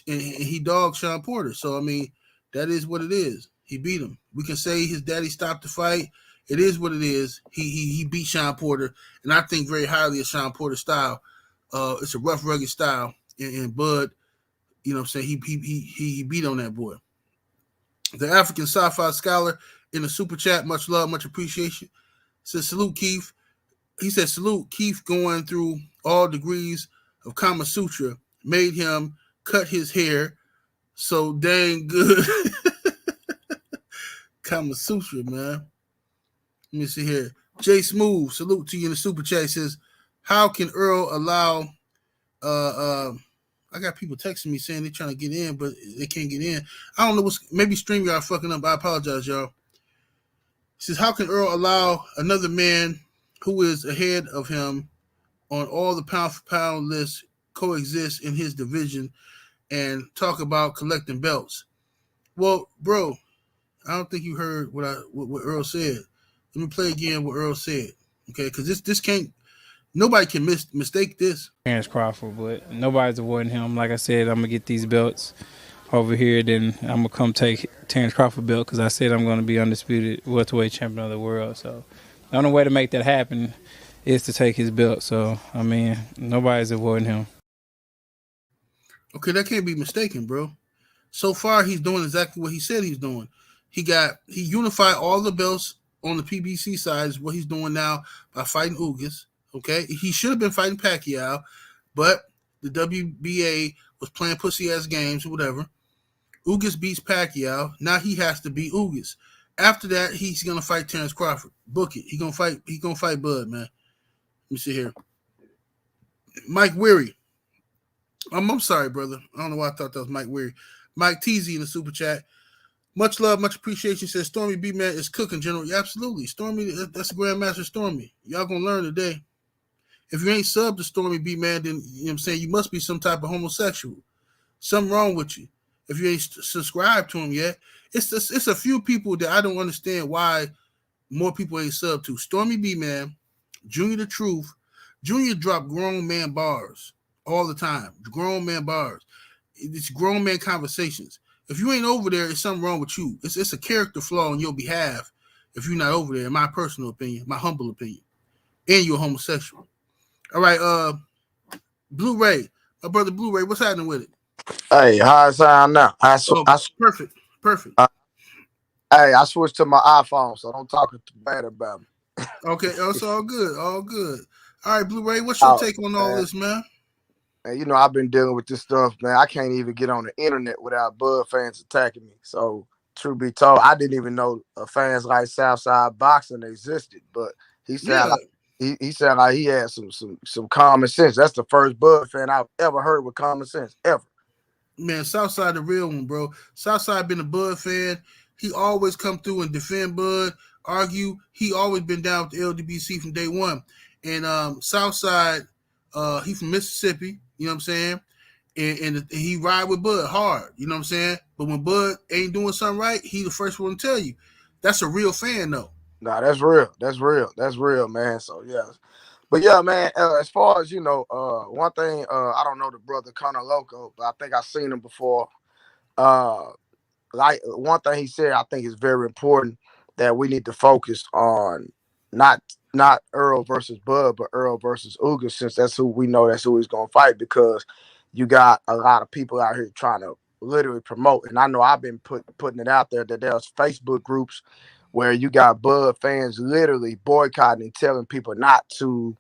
And he dogged Sean Porter. So, I mean, that is what it is. He beat him. We can say his daddy stopped the fight. It is what it is. He beat Sean Porter, and I think very highly of Sean Porter's style. It's a rough, rugged style, and Bud, you know what I'm saying, he beat on that boy. The African Sci-Fi Scholar in the super chat, much love, much appreciation. Says, salute Keith. He said, salute Keith going through all degrees of Kama Sutra made him cut his hair so dang good. Kama Sutra, man. Let me see here. Jay Smooth, salute to you in the super chat. He says, how can Errol allow I got people texting me saying they're trying to get in, but they can't get in. I don't know what's maybe StreamYard fucking up. I apologize, y'all. It says, how can Earl allow another man who is ahead of him on all the pound for pound lists coexist in his division and talk about collecting belts? Well, bro, I don't think you heard what Earl said. Let me play again what Earl said, okay? Because this can't. Nobody can mistake this. Terence Crawford, but nobody's avoiding him. Like I said, I'm gonna get these belts over here. Then I'm gonna come take Terence Crawford belt because I said I'm gonna be undisputed welterweight champion of the world. So the only way to make that happen is to take his belt. So I mean, nobody's avoiding him. Okay, that can't be mistaken, bro. So far, he's doing exactly what he said he's doing. He unified all the belts on the PBC side. Is what he's doing now by fighting Ugas. Okay, he should have been fighting Pacquiao, but the WBA was playing pussy ass games or whatever. Ugas beats Pacquiao. Now he has to beat Ugas. After that, he's gonna fight Terence Crawford. Book it. He's gonna fight Bud, man. Let me see here. Mike Weary. I'm sorry, brother. I don't know why I thought that was Mike Weary. Mike Teasy in the super chat. Much love, much appreciation. Says Stormy B man is cooking, General. Yeah, absolutely. Stormy, that's the Grandmaster Stormy. Y'all gonna learn today. If you ain't subbed to Stormy B man, then you know what I'm saying you must be some type of homosexual. Something wrong with you. If you ain't subscribed to him yet, it's a few people that I don't understand why more people ain't subbed to. Stormy B man, Junior the Truth. Junior drop grown man bars all the time. Grown man bars. It's grown man conversations. If you ain't over there, it's something wrong with you. It's a character flaw on your behalf if you're not over there, in my personal opinion, my humble opinion. And you're a homosexual. All right, Blu-ray. My brother Blu-ray, what's happening with it? Hey, how it sound now? Perfect. Hey, I switched to my iPhone, so don't talk too bad about me. Okay, it's all good. All good. All right, Blu-ray, what's your take on all this, man? And you know, I've been dealing with this stuff, man. I can't even get on the internet without Bud fans attacking me. So, truth be told, I didn't even know fans like Southside Boxing existed. But he said he said like he had some common sense. That's the first Bud fan I've ever heard with common sense ever. Man, Southside the real one, bro. Southside been a Bud fan. He always come through and defend Bud, argue. He always been down with the LDBC from day one. And Southside, he from Mississippi. You know what I'm saying? And he ride with Bud hard. You know what I'm saying? But when Bud ain't doing something right, he the first one to tell you. That's a real fan, though. Nah, that's real. That's real, man. So yeah. But yeah, man, as far as, you know, one thing, I don't know the brother Connor Loco, but I think I've seen him before. Like one thing he said, I think is very important that we need to focus on not Errol versus Bud, but Errol versus Ugas, since that's who we know, that's who he's gonna fight, because you got a lot of people out here trying to literally promote. And I know I've been putting it out there that there's Facebook groups where you got Bud fans literally boycotting and telling people not to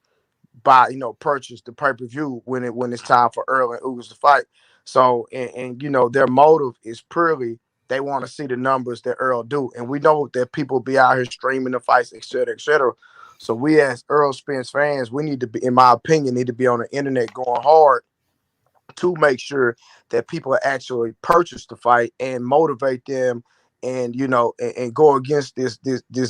buy, you know, purchase the pay-per-view when it's time for Errol and Ugas to fight. So, and you know, their motive is purely they want to see the numbers that Errol do. And we know that people be out here streaming the fights, et cetera, et cetera. So we as Errol Spence fans, we need to be, in my opinion, need to be on the internet going hard to make sure that people actually purchase the fight and motivate them, and you know, and go against this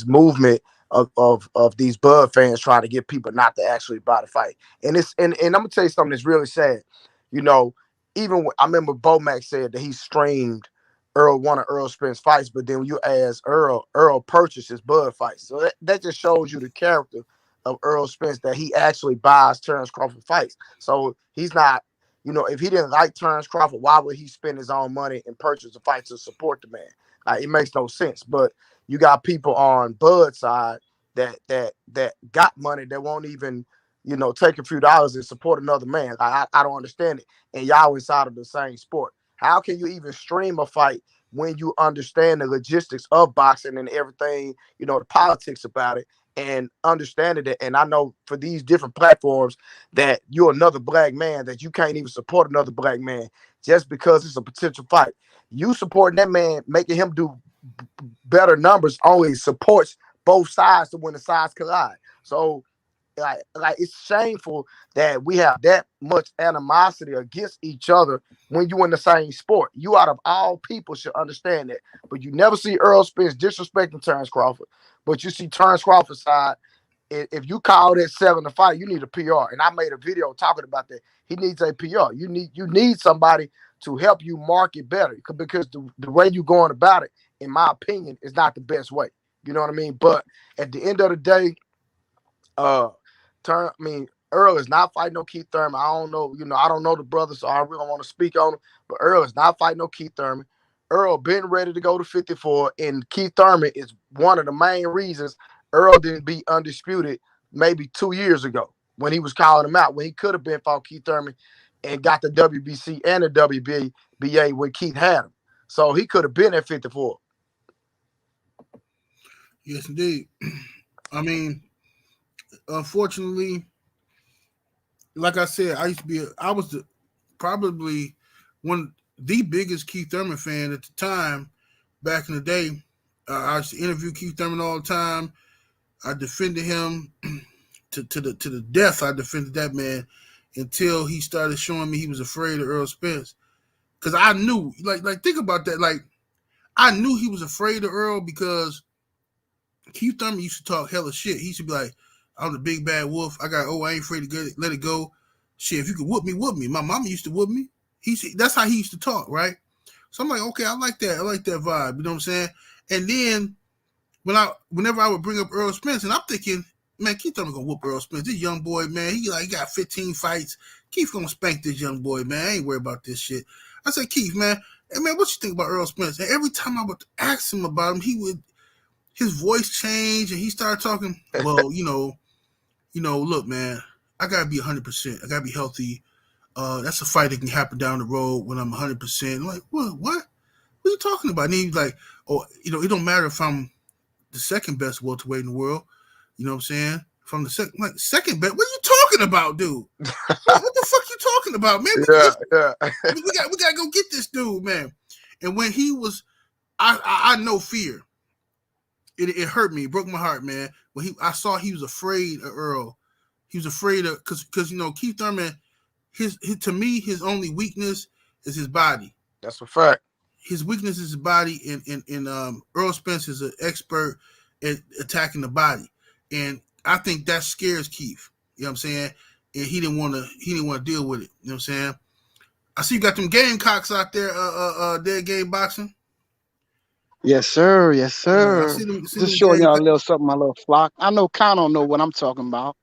movement of these Bud fans trying to get people not to actually buy the fight. And I'm gonna tell you something that's really sad. You know, even when, I remember Bomac said that he streamed one of Errol Spence fights, but then when you ask Errol purchased his Bud fights. So that just shows you the character of Errol Spence, that he actually buys Terence Crawford fights. So he's not, you know, if he didn't like Terence Crawford, why would he spend his own money and purchase a fight to support the man? Like, it makes no sense. But you got people on Bud's side that got money that won't even, you know, take a few dollars and support another man. I don't understand it. And y'all inside of the same sport. How can you even stream a fight when you understand the logistics of boxing and everything, you know, the politics about it, and understanding it? And I know for these different platforms that you're another black man, that you can't even support another black man just because it's a potential fight. You supporting that man, making him do better numbers, only supports both sides to when the sides collide. So like it's shameful that we have that much animosity against each other when you in the same sport. You out of all people should understand that. But you never see Errol Spence disrespecting Terence Crawford. But you see Terence Crawford's side. If you call that 7 to fight, you need a PR. And I made a video talking about that. He needs a PR. You need somebody to help you market better, because the way you're going about it, in my opinion, is not the best way. You know what I mean? But at the end of the day, Errol is not fighting no Keith Thurman. I don't know, I don't know the brother, so I really don't want to speak on him. But Errol is not fighting no Keith Thurman. Errol been ready to go to 54, and Keith Thurman is one of the main reasons Errol didn't be undisputed maybe 2 years ago when he was calling him out, when he could have been fought Keith Thurman and got the WBC and the WBA when Keith had him. So he could have been at 54. Yes, indeed. I mean, unfortunately, like I said, I was probably the biggest Keith Thurman fan at the time back in the day. I used to interview Keith Thurman all the time. I defended him to the death. I defended that man until he started showing me he was afraid of Errol Spence. Because I knew, like think about that. Like, I knew he was afraid of Errol because Keith Thurman used to talk hella shit. He used to be like, I'm the big bad wolf. I ain't afraid to let it go. Shit, if you could whoop me, whoop me. My mama used to whoop me. That's how he used to talk, right? So I'm like, okay, I like that. I like that vibe. You know what I'm saying? And then whenever I would bring up Errol Spence, and I'm thinking, man, Keith Thurman gonna whoop Errol Spence. This young boy, man, he got 15 fights. Keith gonna spank this young boy, man. I ain't worried about this shit. I said, Keith, man, hey, man, what you think about Errol Spence? And every time I would ask him about him, his voice changed, and he started talking. Well, look, man, I gotta be 100%. I gotta be healthy. That's a fight that can happen down the road when I'm 100%. I'm like, what? What are you talking about? And he's like, it don't matter if I'm the second best welterweight in the world. You know what I'm saying? From the second best. What are you talking about, dude? What the fuck you talking about, man? We gotta go get this dude, man. And when he was, I know fear. It hurt me. It broke my heart, man. When I saw he was afraid of Errol. He was afraid of because Keith Thurman, to me, his only weakness is his body. That's a fact. His weakness is his body, and Errol Spence is an expert at attacking the body, and I think that scares Keith. You know what I'm saying? And he didn't want to deal with it. You know what I'm saying? I see you got them Gamecocks out there, dead game boxing. Yes, sir. Yes, sir. Just showing y'all a little something, my little flock. I know Kano know what I'm talking about.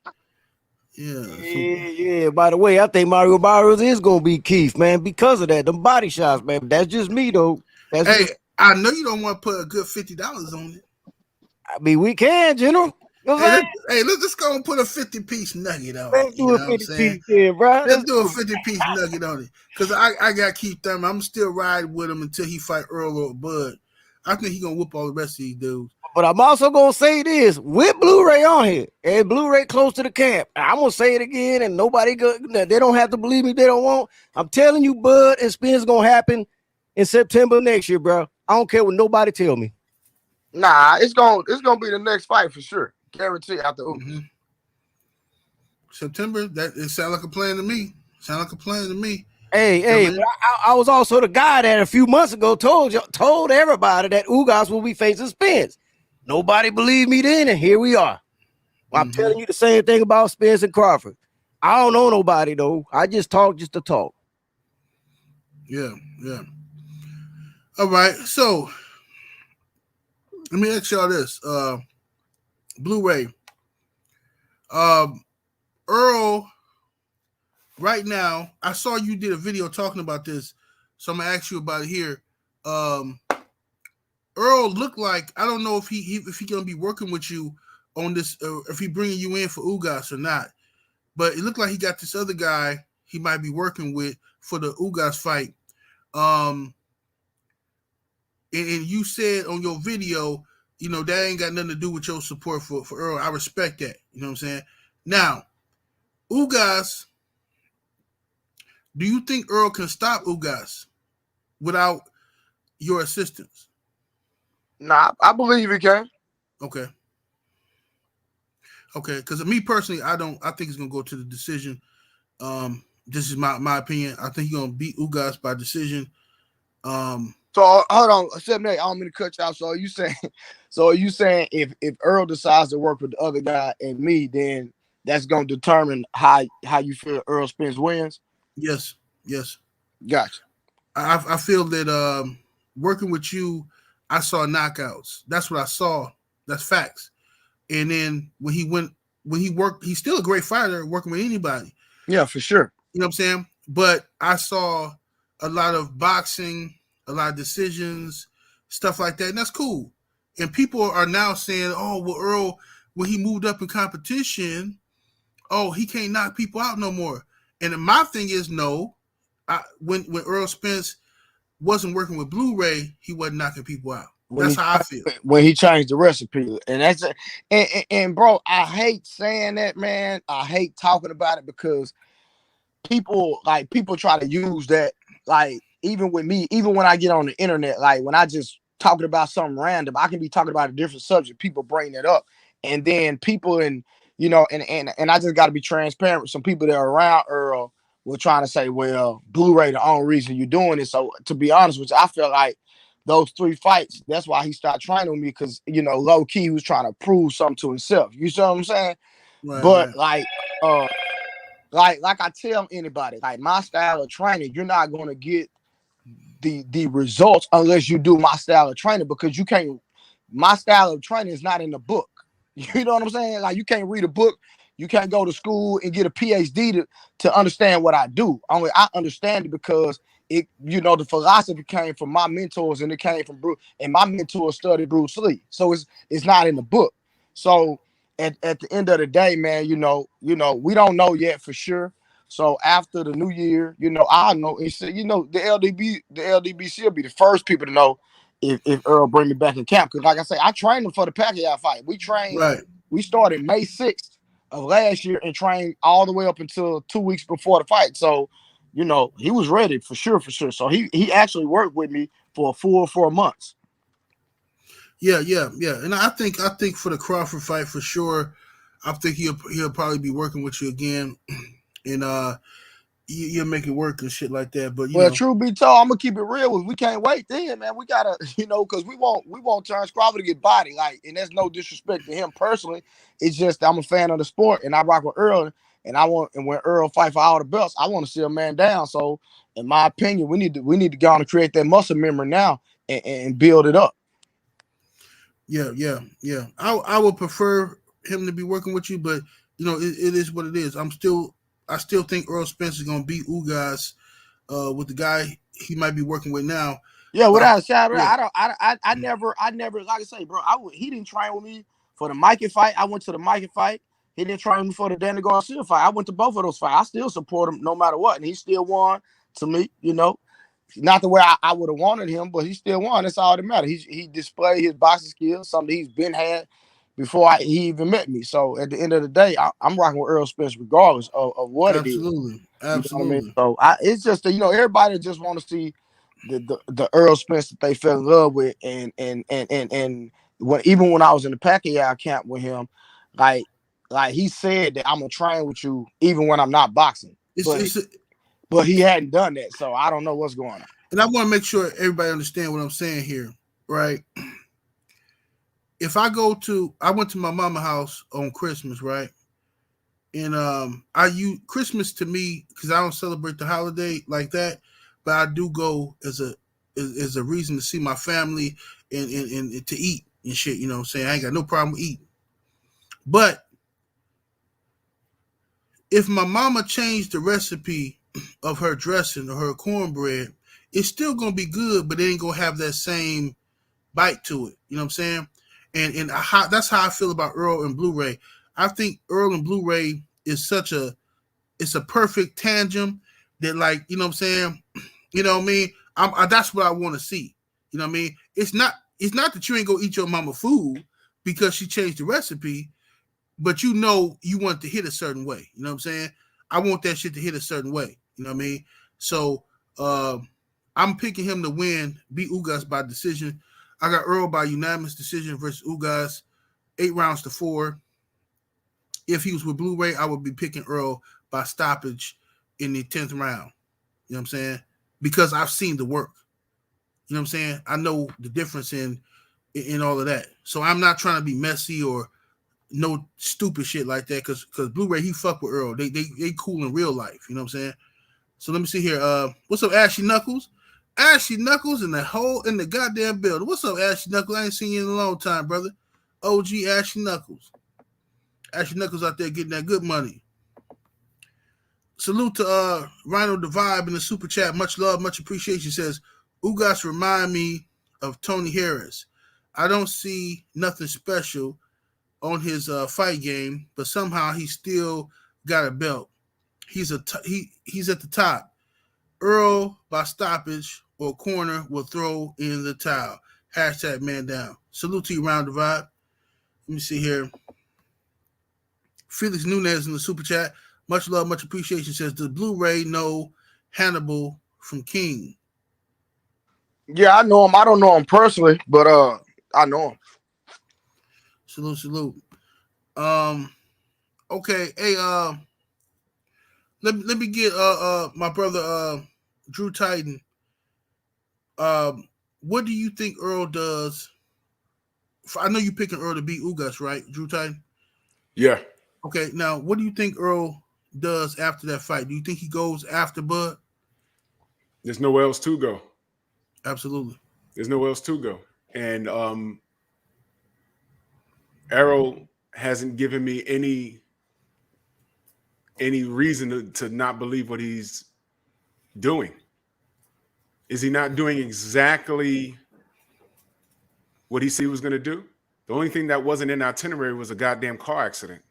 Yeah. By the way, I think Mario Barrios is gonna be Keith, man, because of that. Them body shots, man. That's just me, though. I know you don't want to put a good $50 on it. I mean, we can, General. Let's go and put a 50-piece nugget on it. Let's do a 50-piece here, bro. Let's do a 50-piece nugget on it. Because I got Keith Thurman. I'm still riding with him until he fight Errol or Bud. I think he's going to whoop all the rest of these dudes. But I'm also going to say this. With Blu-ray on here, and Blu-ray close to the camp, I'm going to say it again, and they don't have to believe me if they don't want. I'm telling you, Bud and Spence going to happen in September next year, bro. I don't care what nobody tell me. Nah, it's gonna be the next fight for sure. Guarantee after Ugas. September, it sounds like a plan to me. Hey, I was also the guy that a few months ago told everybody that Ugas will be facing Spence. Nobody believed me then, and here we are. Well, I'm telling you the same thing about Spence and Crawford. I don't know nobody, though. I just talk just to talk. Yeah. All right, so let me ask y'all this. Blu-ray. Errol, right now, I saw you did a video talking about this, so I'm going to ask you about it here. Errol looked like, I don't know if he going to be working with you on this, if he bringing you in for Ugas or not, but it looked like he got this other guy he might be working with for the Ugas fight. And you said on your video, that ain't got nothing to do with your support for Errol. I respect that. You know what I'm saying? Now, Ugas, do you think Errol can stop Ugas without your assistance? Nah, I believe he can. Okay. Okay, because me personally, I think it's gonna go to the decision. This is my opinion. I think he's gonna beat Ugas by decision. So hold on, 7-8. I don't mean to cut you out. So are you saying if Earl decides to work with the other guy and me, then that's gonna determine how you feel Earl Spence wins? Yes. Gotcha. I feel that working with you, I saw knockouts. That's what I saw. That's facts. And then when he worked, he's still a great fighter working with anybody. Yeah, for sure. You know what I'm saying? But I saw a lot of boxing, a lot of decisions, stuff like that, and that's cool. And people are now saying, "Oh, well, Earl, when he moved up in competition, oh, he can't knock people out no more." And my thing is, no. When Earl Spence wasn't working with Blu-ray, he wasn't knocking people out. That's how I feel. When he changed the recipe, and that's and bro, I hate saying that, man. I hate talking about it because people try to use that, like, even with me, even when I get on the internet, like when I just talking about something random, I can be talking about a different subject. People bring that up, and then people and I just got to be transparent with some people that are around Earl. We're trying to say, well, Blu-ray the only reason you're doing it. So to be honest with you, I feel like those 3 fights, that's why he started training with me, because low key he was trying to prove something to himself. You see what I'm saying? Right, but right. like I tell anybody, like my style of training, you're not going to get the results unless you do my style of training, because you can't. My style of training is not in the book. You know what I'm saying? Like, you can't read a book. You can't go to school and get a PhD to understand what I do. Only I understand it because the philosophy came from my mentors, and it came from Bruce, and my mentor studied Bruce Lee. So it's not in the book. So at the end of the day, man, we don't know yet for sure. So after the new year, I'll know. It's, the LDBC will be the first people to know if Earl bring me back in camp. Because like I say, I trained him for the Pacquiao fight. We started May 6th of last year and trained all the way up until 2 weeks before the fight. So, he was ready for sure. So he actually worked with me for a full 4 months. Yeah. And I think for the Crawford fight, for sure, I think he'll probably be working with you again, and you'll make it work and shit like that. But truth be told, I'm gonna keep it real. We can't wait then, man. We gotta, because we want Terence Crawford to get body, like, and that's no disrespect to him personally. It's just I'm a fan of the sport, and I rock with Earl, and when Earl fight for all the belts, I want to see a man down. So, in my opinion, we need to go on and create that muscle memory now and build it up. Yeah. I would prefer him to be working with you, but it is what it is. I still think Earl Spence is gonna beat Ugas with the guy he might be working with now. Yeah, without a shadow, I never, like I say, bro, he didn't train with me for the Mikey fight. I went to the Mikey fight. He didn't train with me for the Danny Garcia fight. I went to both of those fights. I still support him no matter what, and he still won to me. Not the way I would have wanted him, but he still won. That's all that matters. He displayed his boxing skills, something he's been had before he even met me. So at the end of the day, I'm rocking with Earl Spence regardless of what it is. Absolutely. You know what I mean? So it's just that, everybody just want to see the Earl Spence that they fell in love with, and even when I was in the Pacquiao camp with him, like he said that I'm gonna train with you even when I'm not boxing. But he hadn't done that, so I don't know what's going on. And I want to make sure everybody understand what I'm saying here, right? If I went to my mama house on Christmas, right? And Christmas to me, because I don't celebrate the holiday like that, but I do go as a reason to see my family and to eat and shit. You know what I'm saying? I ain't got no problem with eating. But if my mama changed the recipe of her dressing or her cornbread, it's still gonna be good, but it ain't gonna have that same bite to it. You know what I'm saying? And that's how I feel about Earl and Blu-ray. I think Earl and Blu-ray is it's a perfect tandem that, like, you know what I'm saying? You know what I mean? That's what I want to see. You know what I mean? It's not that you ain't gonna eat your mama food because she changed the recipe, but you want to hit a certain way. You know what I'm saying? I want that shit to hit a certain way. You know what I mean? So I'm picking him to win, beat Ugas by decision. I got Earl by unanimous decision versus Ugas, 8 rounds to 4. if he was with Blu-ray, I would be picking Earl by stoppage in the 10th round. You know what I'm saying? Because I've seen the work. You know what I'm saying? I know the difference in all of that. So I'm not trying to be messy or no stupid shit like that. Because Blu-ray, he fuck with Earl. They cool in real life. You know what I'm saying? So let me see here. What's up, Ashley Knuckles? Ashley Knuckles in the goddamn building. What's up, Ashley Knuckles? I ain't seen you in a long time, brother. OG Ashley Knuckles. Ashley Knuckles out there getting that good money. Salute to Rhino the Vibe in the super chat. Much love, much appreciation. Says Ugas remind me of Tony Harris. I don't see nothing special on his fight game, but somehow he still got a belt. He's at the top. Earl by stoppage or corner will throw in the towel. Hashtag man down. Salute to you, Round the Vibe. Let me see here. Felix Nunez in the super chat. Much love, much appreciation. Says, does Blu-ray know Hannibal from King? Yeah, I know him. I don't know him personally, but I know him. Salute. Okay, hey, let me get my brother Drew Titan. What do you think Earl does? I know you're picking Earl to beat Ugas, right, Drew Titan? Yeah. Okay, now what do you think Earl does after that fight? Do you think he goes after Bud? There's nowhere else to go. Absolutely. There's nowhere else to go. And Errol hasn't given me any reason to not believe what he's doing. Is he not doing exactly what he said he was going to do? The only thing that wasn't in the itinerary was a goddamn car accident.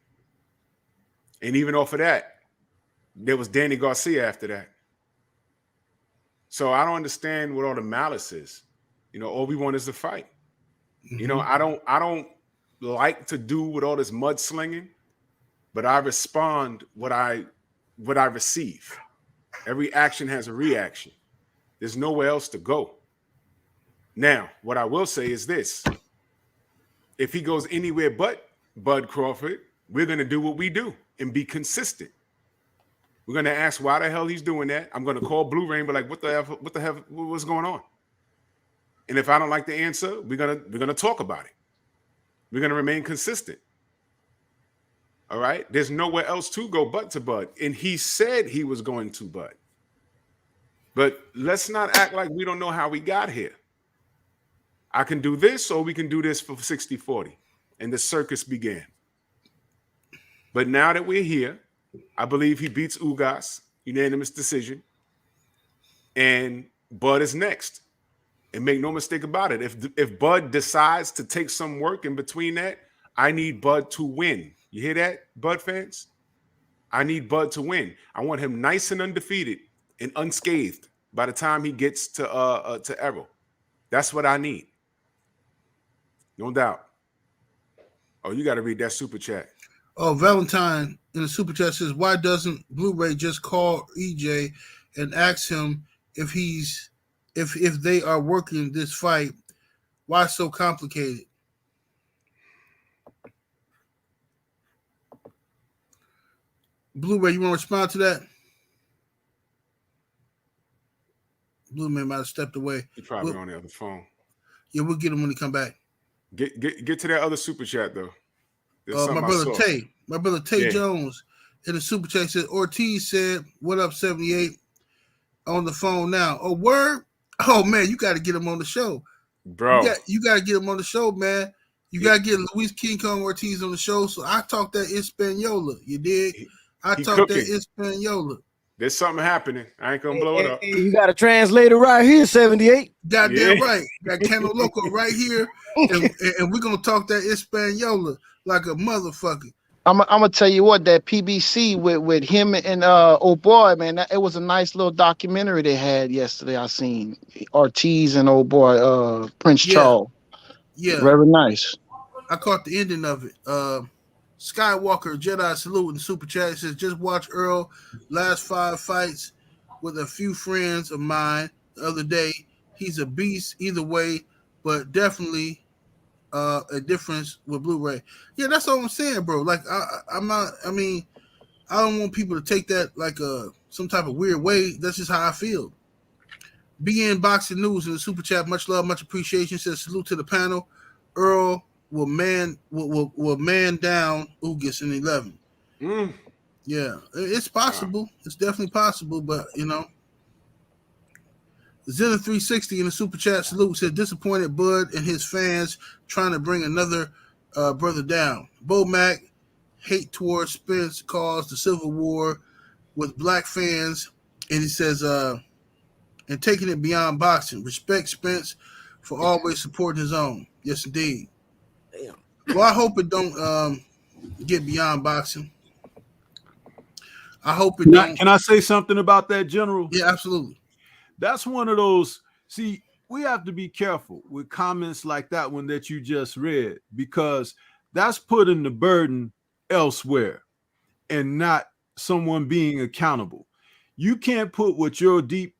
And even off of that, there was Danny Garcia after that. So I don't understand what all the malice is. You know, all we want is to fight. Mm-hmm. You know, I don't like to do with all this mudslinging, but I respond what I receive. Every action has a reaction. There's nowhere else to go. Now, what I will say is this. If he goes anywhere but Bud Crawford, we're going to do what we do and be consistent. We're going to ask why the hell he's doing that. I'm going to call Blu-ray and be like, what the hell, what's going on? And if I don't like the answer, we're going to talk about it. We're going to remain consistent. All right? There's nowhere else to go but to Bud. And he said he was going to Bud. But let's not act like we don't know how we got here. I can do this or we can do this for 60-40. And the circus began. But now that we're here, I believe he beats Ugas, unanimous decision. And Bud is next. And make no mistake about it. If Bud decides to take some work in between that, I need Bud to win. You hear that, Bud fans? I need Bud to win. I want him nice and undefeated and unscathed by the time he gets to Errol. That's what I need. No doubt. Oh, you got to read that super chat. Oh, Valentine in the super chat says, why doesn't Blu-ray just call EJ and ask him if they are working this fight? Why so complicated? Blu-ray, you want to respond to that? Blu-ray might have stepped away. He's probably on the other phone. Yeah, we'll get him when he come back. Get to that other super chat though. My brother Tay Jones in the super chat said Ortiz said, "What up, 78?" on the phone now. Oh, word! Oh man, you got to get him on the show, bro. You got to get him on the show, man. You got to get Luis King Kong Ortiz on the show. So I talk that Hispaniola. You dig? I talk that Hispaniola. There's something happening. I ain't gonna blow it up. You got a translator right here, 78. Goddamn right. Got Cano Loco right here, and we're gonna talk that Hispaniola like a motherfucker. I'm gonna tell you what, that PBC with him and oh boy, man, it was a nice little documentary they had yesterday. I seen Ortiz and old boy Prince Charles. Yeah, very nice. I caught the ending of it. Skywalker Jedi salute in super chat. It says, just watch Earl last 5 fights with a few friends of mine the other day. He's a beast either way, but definitely a difference with Blu-ray. Yeah, that's all I'm saying, bro. Like I'm not. I mean, I don't want people to take that like some type of weird way. That's just how I feel. BN Boxing News in the super chat. Much love, much appreciation. Says salute to the panel. Earl will man down Ugas in 11. Yeah, it's possible. It's definitely possible, but you know. Zilla 360 in the super chat salute said disappointed Bud and his fans trying to bring another brother down. Bo Mac hate towards Spence caused the civil war with black fans, and he says and taking it beyond boxing. Respect Spence for always supporting his own. Yes, indeed. Damn. Well, I hope it don't get beyond boxing. I hope it don't. Can I say something about that, General? Yeah, absolutely. That's one of those. See, we have to be careful with comments like that one that you just read, because that's putting the burden elsewhere and not someone being accountable. You can't put what your deep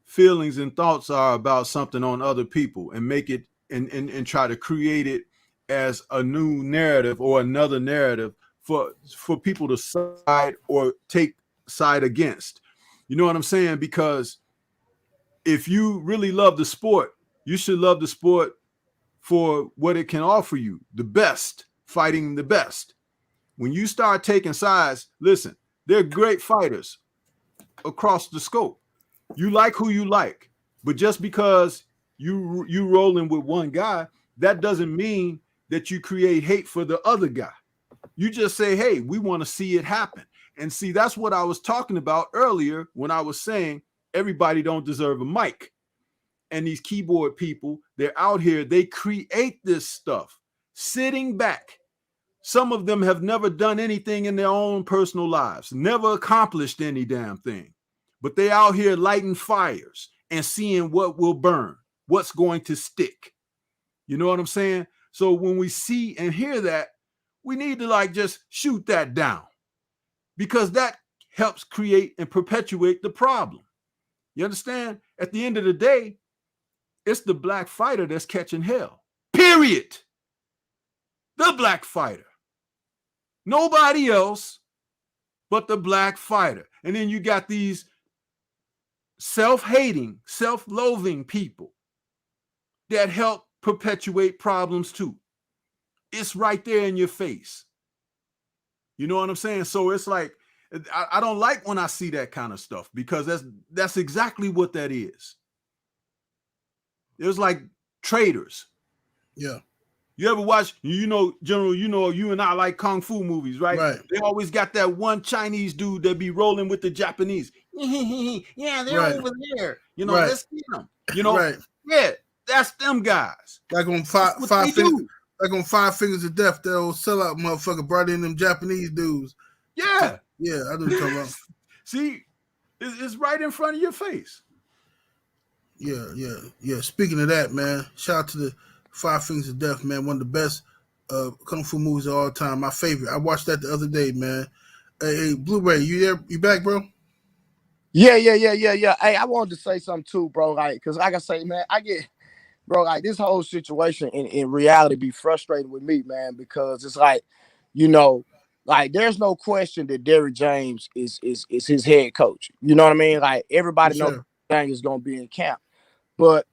feelings and thoughts are about something on other people and make it and try to create it as a new narrative or another narrative for people to side or take side against. You know what I'm saying? Because if you really love the sport, you should love the sport for what it can offer you, the best, fighting the best. When you start taking sides, listen, they're great fighters across the scope. You like who you like, but just because you rolling with one guy, that doesn't mean that you create hate for the other guy. You just say, hey, we want to see it happen. And see, that's what I was talking about earlier when I was saying everybody don't deserve a mic. And these keyboard people, they're out here, they create this stuff sitting back. Some of them have never done anything in their own personal lives, never accomplished any damn thing. But they out here lighting fires and seeing what will burn, what's going to stick. You know what I'm saying? So when we see and hear that, we need to like just shoot that down, because that helps create and perpetuate the problem. You understand? At the end of the day, it's the black fighter that's catching hell. Period. The black fighter. Nobody else but the black fighter. And then you got these self-hating, self-loathing people that help perpetuate problems too. It's right there in your face. You know what I'm saying? So it's like, I don't like when I see that kind of stuff, because that's exactly what that is. It was like traitors. Yeah. You ever watch, General, you and I like Kung Fu movies, right? Right. They always got that one Chinese dude that be rolling with the Japanese. Yeah, they're Right. over there. Right. Let's see them. Right. Yeah, that's them guys. Like on like on Five Fingers of Death, that old sellout motherfucker brought in them Japanese dudes. Yeah. Yeah, I know what you're talking about. See, it's right in front of your face. Yeah. Speaking of that, man, shout out to the Five Fingers of Death, man. One of the best kung fu movies of all time. My favorite. I watched that the other day, man. Hey, Blu-ray, you there? You back, bro? Yeah. Hey, I wanted to say something too, bro. Like, because like I say, man, bro, like this whole situation in reality be frustrating with me, man, because it's like, like there's no question that Derrick James is his head coach. You know what I mean? Like everybody knows James is gonna be in camp. But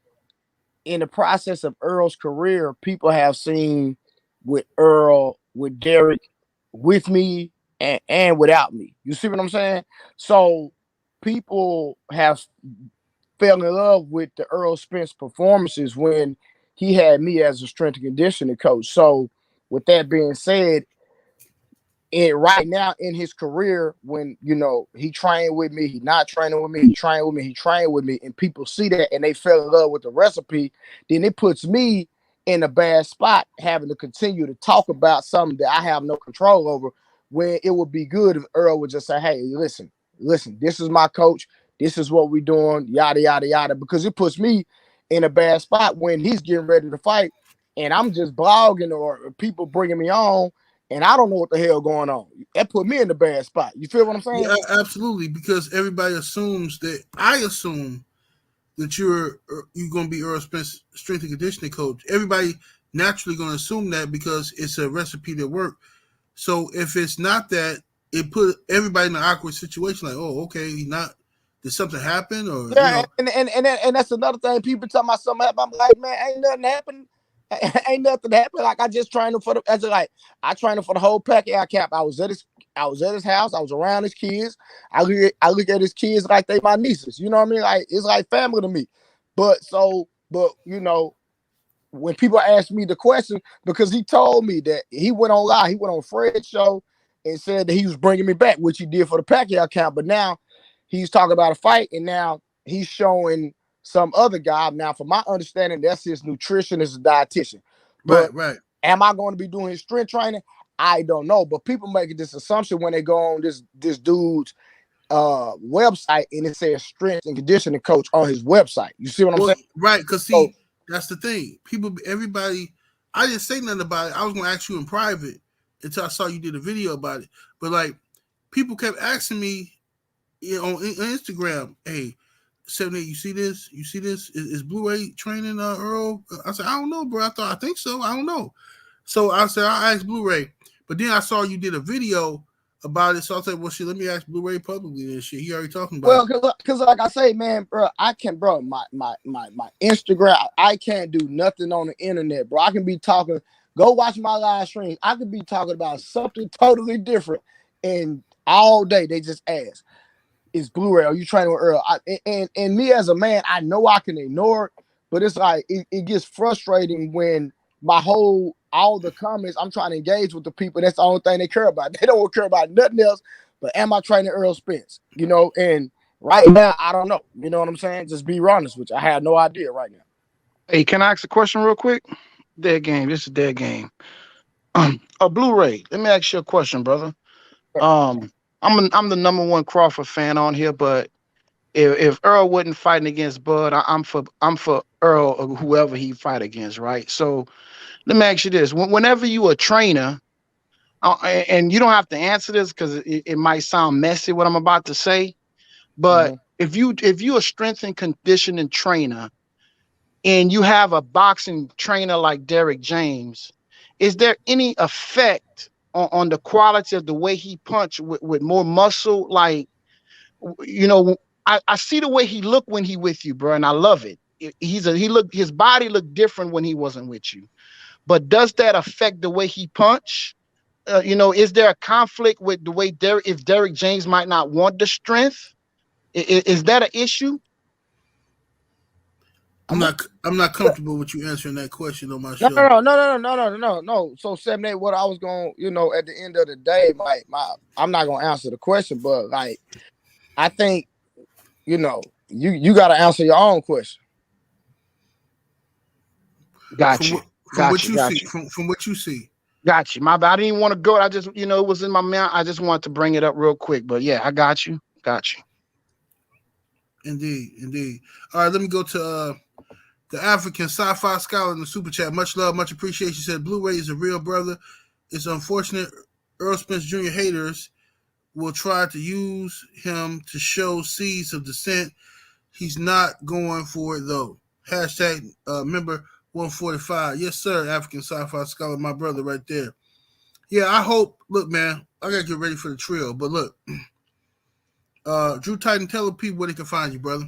in the process of Earl's career, people have seen with Errol, with Derrick, with me and without me. You see what I'm saying? So people have fell in love with the Errol Spence performances when he had me as a strength and conditioning coach. So with that being said, right now in his career, when he trained with me, he not training with me, he trained with me, and people see that and they fell in love with the recipe, then it puts me in a bad spot having to continue to talk about something that I have no control over, when it would be good if Earl would just say, hey, listen, this is my coach, this is what we're doing, yada, yada, yada, because it puts me in a bad spot when he's getting ready to fight and I'm just blogging or people bringing me on and I don't know what the hell going on. That put me in the bad spot. You feel what I'm saying? Yeah, absolutely, because everybody assumes that, I assume that you're going to be Earl Spence strength and conditioning coach. Everybody naturally going to assume that because it's a recipe that worked. So if it's not that, it put everybody in an awkward situation. Like, oh, okay, did something happen? Or Yeah, and that's another thing. People talking about something happened. I'm like, man, ain't nothing happened. Ain't nothing happened. Like I just trained him for I trained him for the whole Pacquiao camp. I was at his house. I was around his kids. I look at his kids like they my nieces. You know what I mean? Like it's like family to me. But you know, when people ask me the question, because he told me that he went on live, he went on Fred's show and said that he was bringing me back, which he did for the Pacquiao camp. But now he's talking about a fight, and now he's showing some other guy. Now, from my understanding, that's his nutritionist, dietitian. But right. Am I going to be doing his strength training? I don't know. But people making this assumption when they go on this dude's website and it says strength and conditioning coach on his website. You see what I'm saying? Right, because see, that's the thing. Everybody, I didn't say nothing about it. I was going to ask you in private until I saw you did a video about it. But like, people kept asking me, on Instagram, hey, 78, you see this? You see this? Is Blu-ray training Errol? I said, I don't know, bro. I think so. I don't know. So I said, I'll ask Blu-ray. But then I saw you did a video about it. So I said, well, shit, let me ask Blu-ray publicly and shit. He already talking about it. Well, because like I say, man, bro, I can, bro, my Instagram, I can't do nothing on the internet, bro. I can be talking, go watch my live streams. I could be talking about something totally different. And all day they just ask, is Blu-ray, are you training with Earl? And me as a man, I know I can ignore it, but it's like it gets frustrating when all the comments, I'm trying to engage with the people. That's the only thing they care about. They don't care about nothing else. But am I training Errol Spence? You know, and right now I don't know. You know what I'm saying? Just be honest with you. I have no idea right now. Hey, can I ask a question real quick? Dead game. This is dead game. A Blu-ray. Let me ask you a question, brother. I'm the number one Crawford fan on here, but if Errol wasn't fighting against Bud, I'm for Errol or whoever he fight against, right? So let me ask you this: whenever you a trainer, and you don't have to answer this because it might sound messy what I'm about to say, but if you a strength and conditioning trainer, and you have a boxing trainer like Derek James, is there any effect on the quality of the way he punch with more muscle? Like, you know, I see the way he look when he with you, bro, and I love it. His body looked different when he wasn't with you. But does that affect the way he punch? You know, is there a conflict with the way if Derek James might not want the strength? Is that an issue? I'm not comfortable with you answering that question on my show. No. So 78, what I was going, you know, at the end of the day, I'm not gonna answer the question, but like, I think, you know, you got to answer your own question. Gotcha. From what you see. Got you. My bad. I didn't want to go. I just, you know, it was in my mouth. I just wanted to bring it up real quick. But yeah, I got you. Got you. Indeed. All right, let me go to the African sci-fi scholar in the super chat. Much love, much appreciation. Said Blu-ray is a real brother. It's unfortunate Errol Spence Jr. haters will try to use him to show seeds of dissent. He's not going for it though. Hashtag member 145. Yes, sir, African sci-fi scholar, my brother right there. Yeah, I hope. Look, man, I gotta get ready for the trio. But look, Drew Titan, tell the people where they can find you, brother.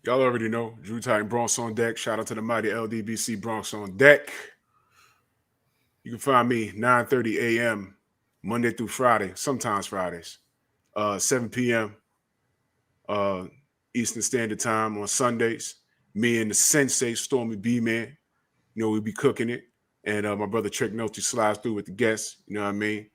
Y'all already know. Drew Titan, Bronx on deck. Shout out to the mighty LDBC Bronx on deck. You can find me 9:30 a.m. Monday through Friday, sometimes Fridays, 7 p.m. Eastern Standard Time on Sundays. Me and the Sensei Stormy B-Man, you know, we be cooking it. And my brother Trick Noty slides through with the guests, you know what I mean?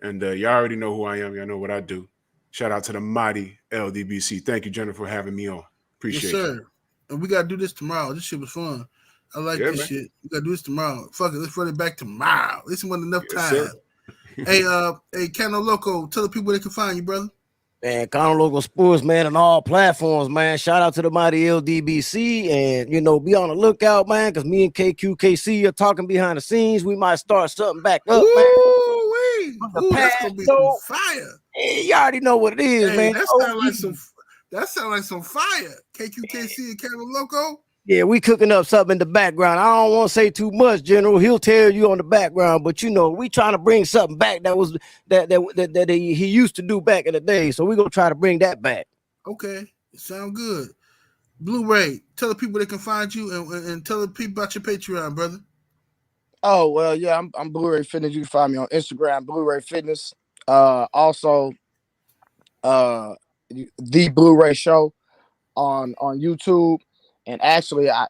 And y'all already know who I am. Y'all know what I do. Shout out to the mighty LDBC. Thank you, Jennifer, for having me on. Appreciate yes, sir. You. And we got to do this tomorrow. This shit was fun. I like this shit. We got to do this tomorrow. Fuck it. Let's run it back tomorrow. This wasn't enough time. Hey, Cano Loco, tell the people where they can find you, brother. Man, Cano Local Sports, man, on all platforms, man. Shout out to the mighty LDBC, and you know, be on the lookout, man, because me and KQKC are talking behind the scenes. We might start something back up, man. Ooh, that's gonna be some fire. You already know what it is, man. That sounds like some fire. KQKC and Cano Loco. Yeah, we cooking up something in the background. I don't want to say too much, General. He'll tell you on the background, but you know, we trying to bring something back that was that he used to do back in the day. So we're gonna try to bring that back. Okay, sound good. Blu-ray, tell the people they can find you and tell the people about your Patreon, brother. Oh well, yeah, I'm Blu-ray Fitness. You can find me on Instagram, Blu-ray Fitness. Also, the Blu-ray Show on YouTube. And actually, I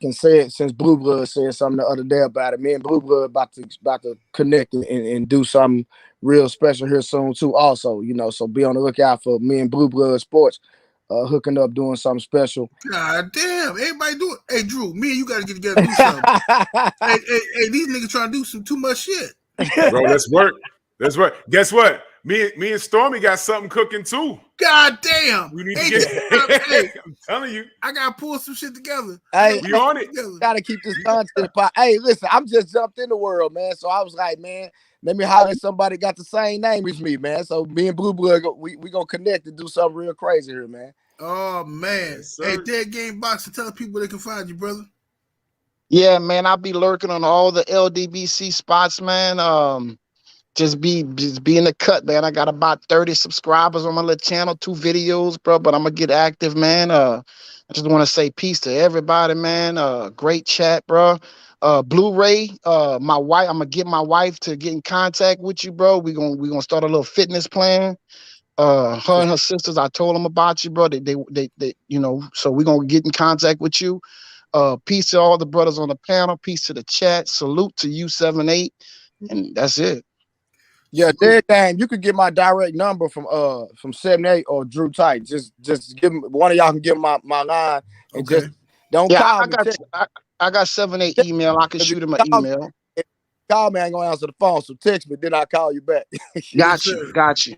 can say it since Blue Blood said something the other day about it. Me and Blue Blood about to connect and do something real special here soon too. Also, you know, so be on the lookout for me and Blue Blood Sports hooking up, doing something special. God damn, everybody do it. Hey, Drew, me and you got to get together and do something. hey, these niggas trying to do some too much shit. Bro, let's work. Let's work. Guess what? Me and Stormy got something cooking too. God damn. We need to get. Hey, I'm telling you, I gotta pull some shit together. Hey, we on it. Gotta keep this content. Hey, listen, I'm just jumped in the world, man. So I was like, man, let me holler at somebody got the same name as me, man. So me and Blue Blood, we gonna connect and do something real crazy here, man. Oh man. Yes, hey, Dead Game Boxing, tell the people they can find you, brother. Yeah, man, I'll be lurking on all the LDBC spots, man. Just be in the cut, man. I got about 30 subscribers on my little channel, 2 videos, bro. But I'm gonna get active, man. I just want to say peace to everybody, man. Great chat, bro. Blu-ray, my wife. I'm gonna get my wife to get in contact with you, bro. We gonna start a little fitness plan. Her and her sisters, I told them about you, bro. They you know. So we gonna get in contact with you. Peace to all the brothers on the panel. Peace to the chat. Salute to U78, and that's it. Yeah, Dead Game, you could get my direct number from 78 or Drew Tight. Just give them, one of y'all can give my line and just don't call me. I got 78 email. I can shoot him an email. Call me, I ain't gonna answer the phone. So text me, then I call you back. Got you.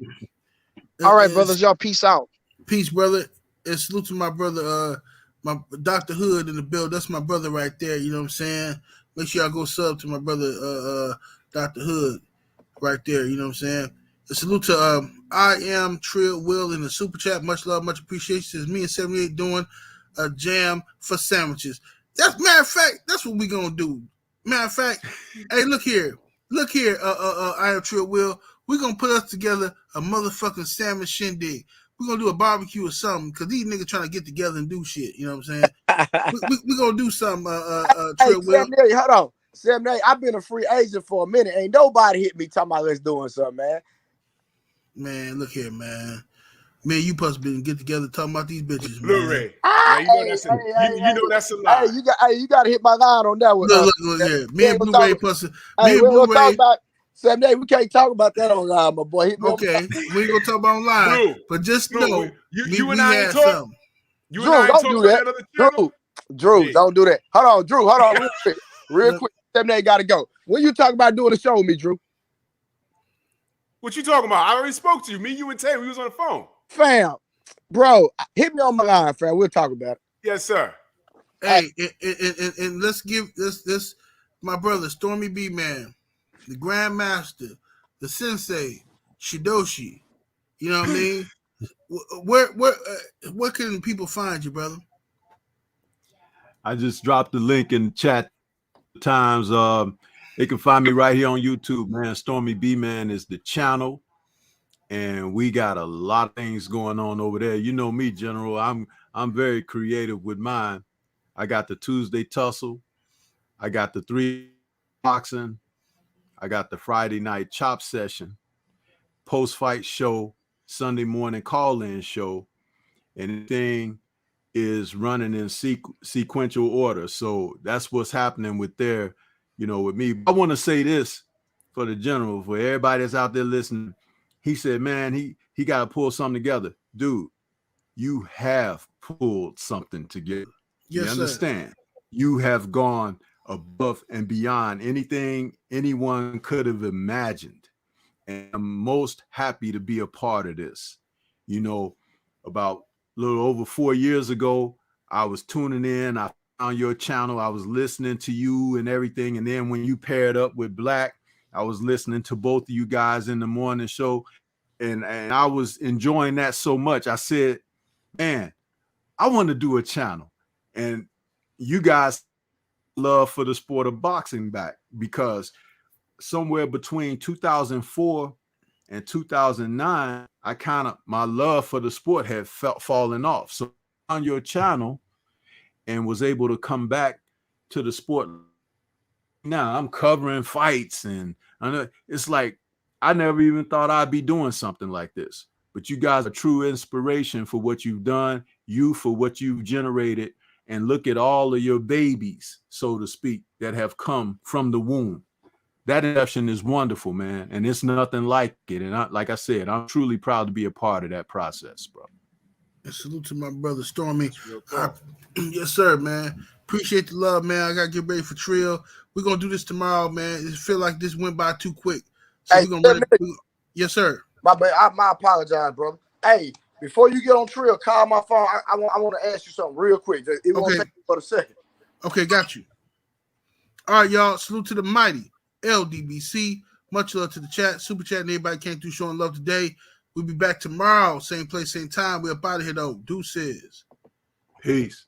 All right, brothers, y'all peace out. Peace, brother. And salute to my brother, my Dr. Hood in the build. That's my brother right there. You know what I'm saying? Make sure y'all go sub to my brother, Dr. Hood. Right there, you know what I'm saying? A salute to I am Trill Will in the super chat. Much love, much appreciation. It's me and 78 doing a jam for sandwiches. That's matter of fact, that's what we gonna do. Matter of fact, hey, look here. I am Trill Will. We're gonna put us together a motherfucking sandwich shindig. We're gonna do a barbecue or something because these niggas trying to get together and do shit. You know what I'm saying? we gonna do something. Trill Will. Hold on. 78, I've been a free agent for a minute. Ain't nobody hit me talking about let's doing something, man. Man, look here, man. Me and you supposed to be get together talking about these bitches, man. Blu-ray. Yeah, you know that's a lie. You got to hit my line on that one. Look here. Me and Blu-ray supposed to. Me and Blu-ray. Talk about 78. We can't talk about that online, my boy. Hit me okay, we ain't gonna talk about online, but just know you and I ain't talk. Drew, don't do that. Drew, don't do that. Hold on, real quick. 78 got to go. When you talk about doing a show with me, Drew? What you talking about? I already spoke to you. Me, you, and Tay. We was on the phone. Fam, bro, hit me on my line, fam. We'll talk about it. Yes, sir. Hey, and let's give this my brother Stormy B Man, the Grandmaster, the Sensei, Shidoshi. You know what I mean? Where can people find you, brother? I just dropped the link in the chat. Times they can find me right here on YouTube, man. Stormy B Man is the channel, and we got a lot of things going on over there. You know me, General. I'm very creative with mine. I got the Tuesday tussle, I got the 3 boxing, I got the Friday night chop session, post-fight show, Sunday morning call-in show, and anything is running in sequential order. So that's what's happening with there, with me. I want to say this for the General, for everybody that's out there listening. He said, man, he got to pull something together. Dude, you have pulled something together. Yes, you understand? Sir. You have gone above and beyond anything anyone could have imagined. And I'm most happy to be a part of this. About a little over 4 years ago, I was tuning in. I found your channel. I was listening to you and everything. And then when you paired up with Black, I was listening to both of you guys in the morning show. And I was enjoying that so much. I said, man, I want to do a channel. And you guys love for the sport of boxing back, because somewhere between 2004 and 2009, my love for the sport had fallen off. So on your channel and was able to come back to the sport. Now I'm covering fights, and I know it's like I never even thought I'd be doing something like this. But you guys are true inspiration for what you've done, you for what you've generated, and look at all of your babies, so to speak, that have come from the womb. That inception is wonderful, man, and it's nothing like it. And like I said, I'm truly proud to be a part of that process, bro. And salute to my brother Stormy. Yes, sir, man. Appreciate the love, man. I gotta get ready for Trill. We're gonna do this tomorrow, man. It feel like this went by too quick. So we're gonna run it. Yes, sir. My apologize, brother. Hey, before you get on Trill, call my phone. I want to ask you something real quick. It won't take you for a second. Okay, got you. All right, y'all. Salute to the mighty LDBC. Much love to the chat. Super chat and everybody came through showing love today. We'll be back tomorrow. Same place, same time. We're up out of here, though. Deuces. Peace.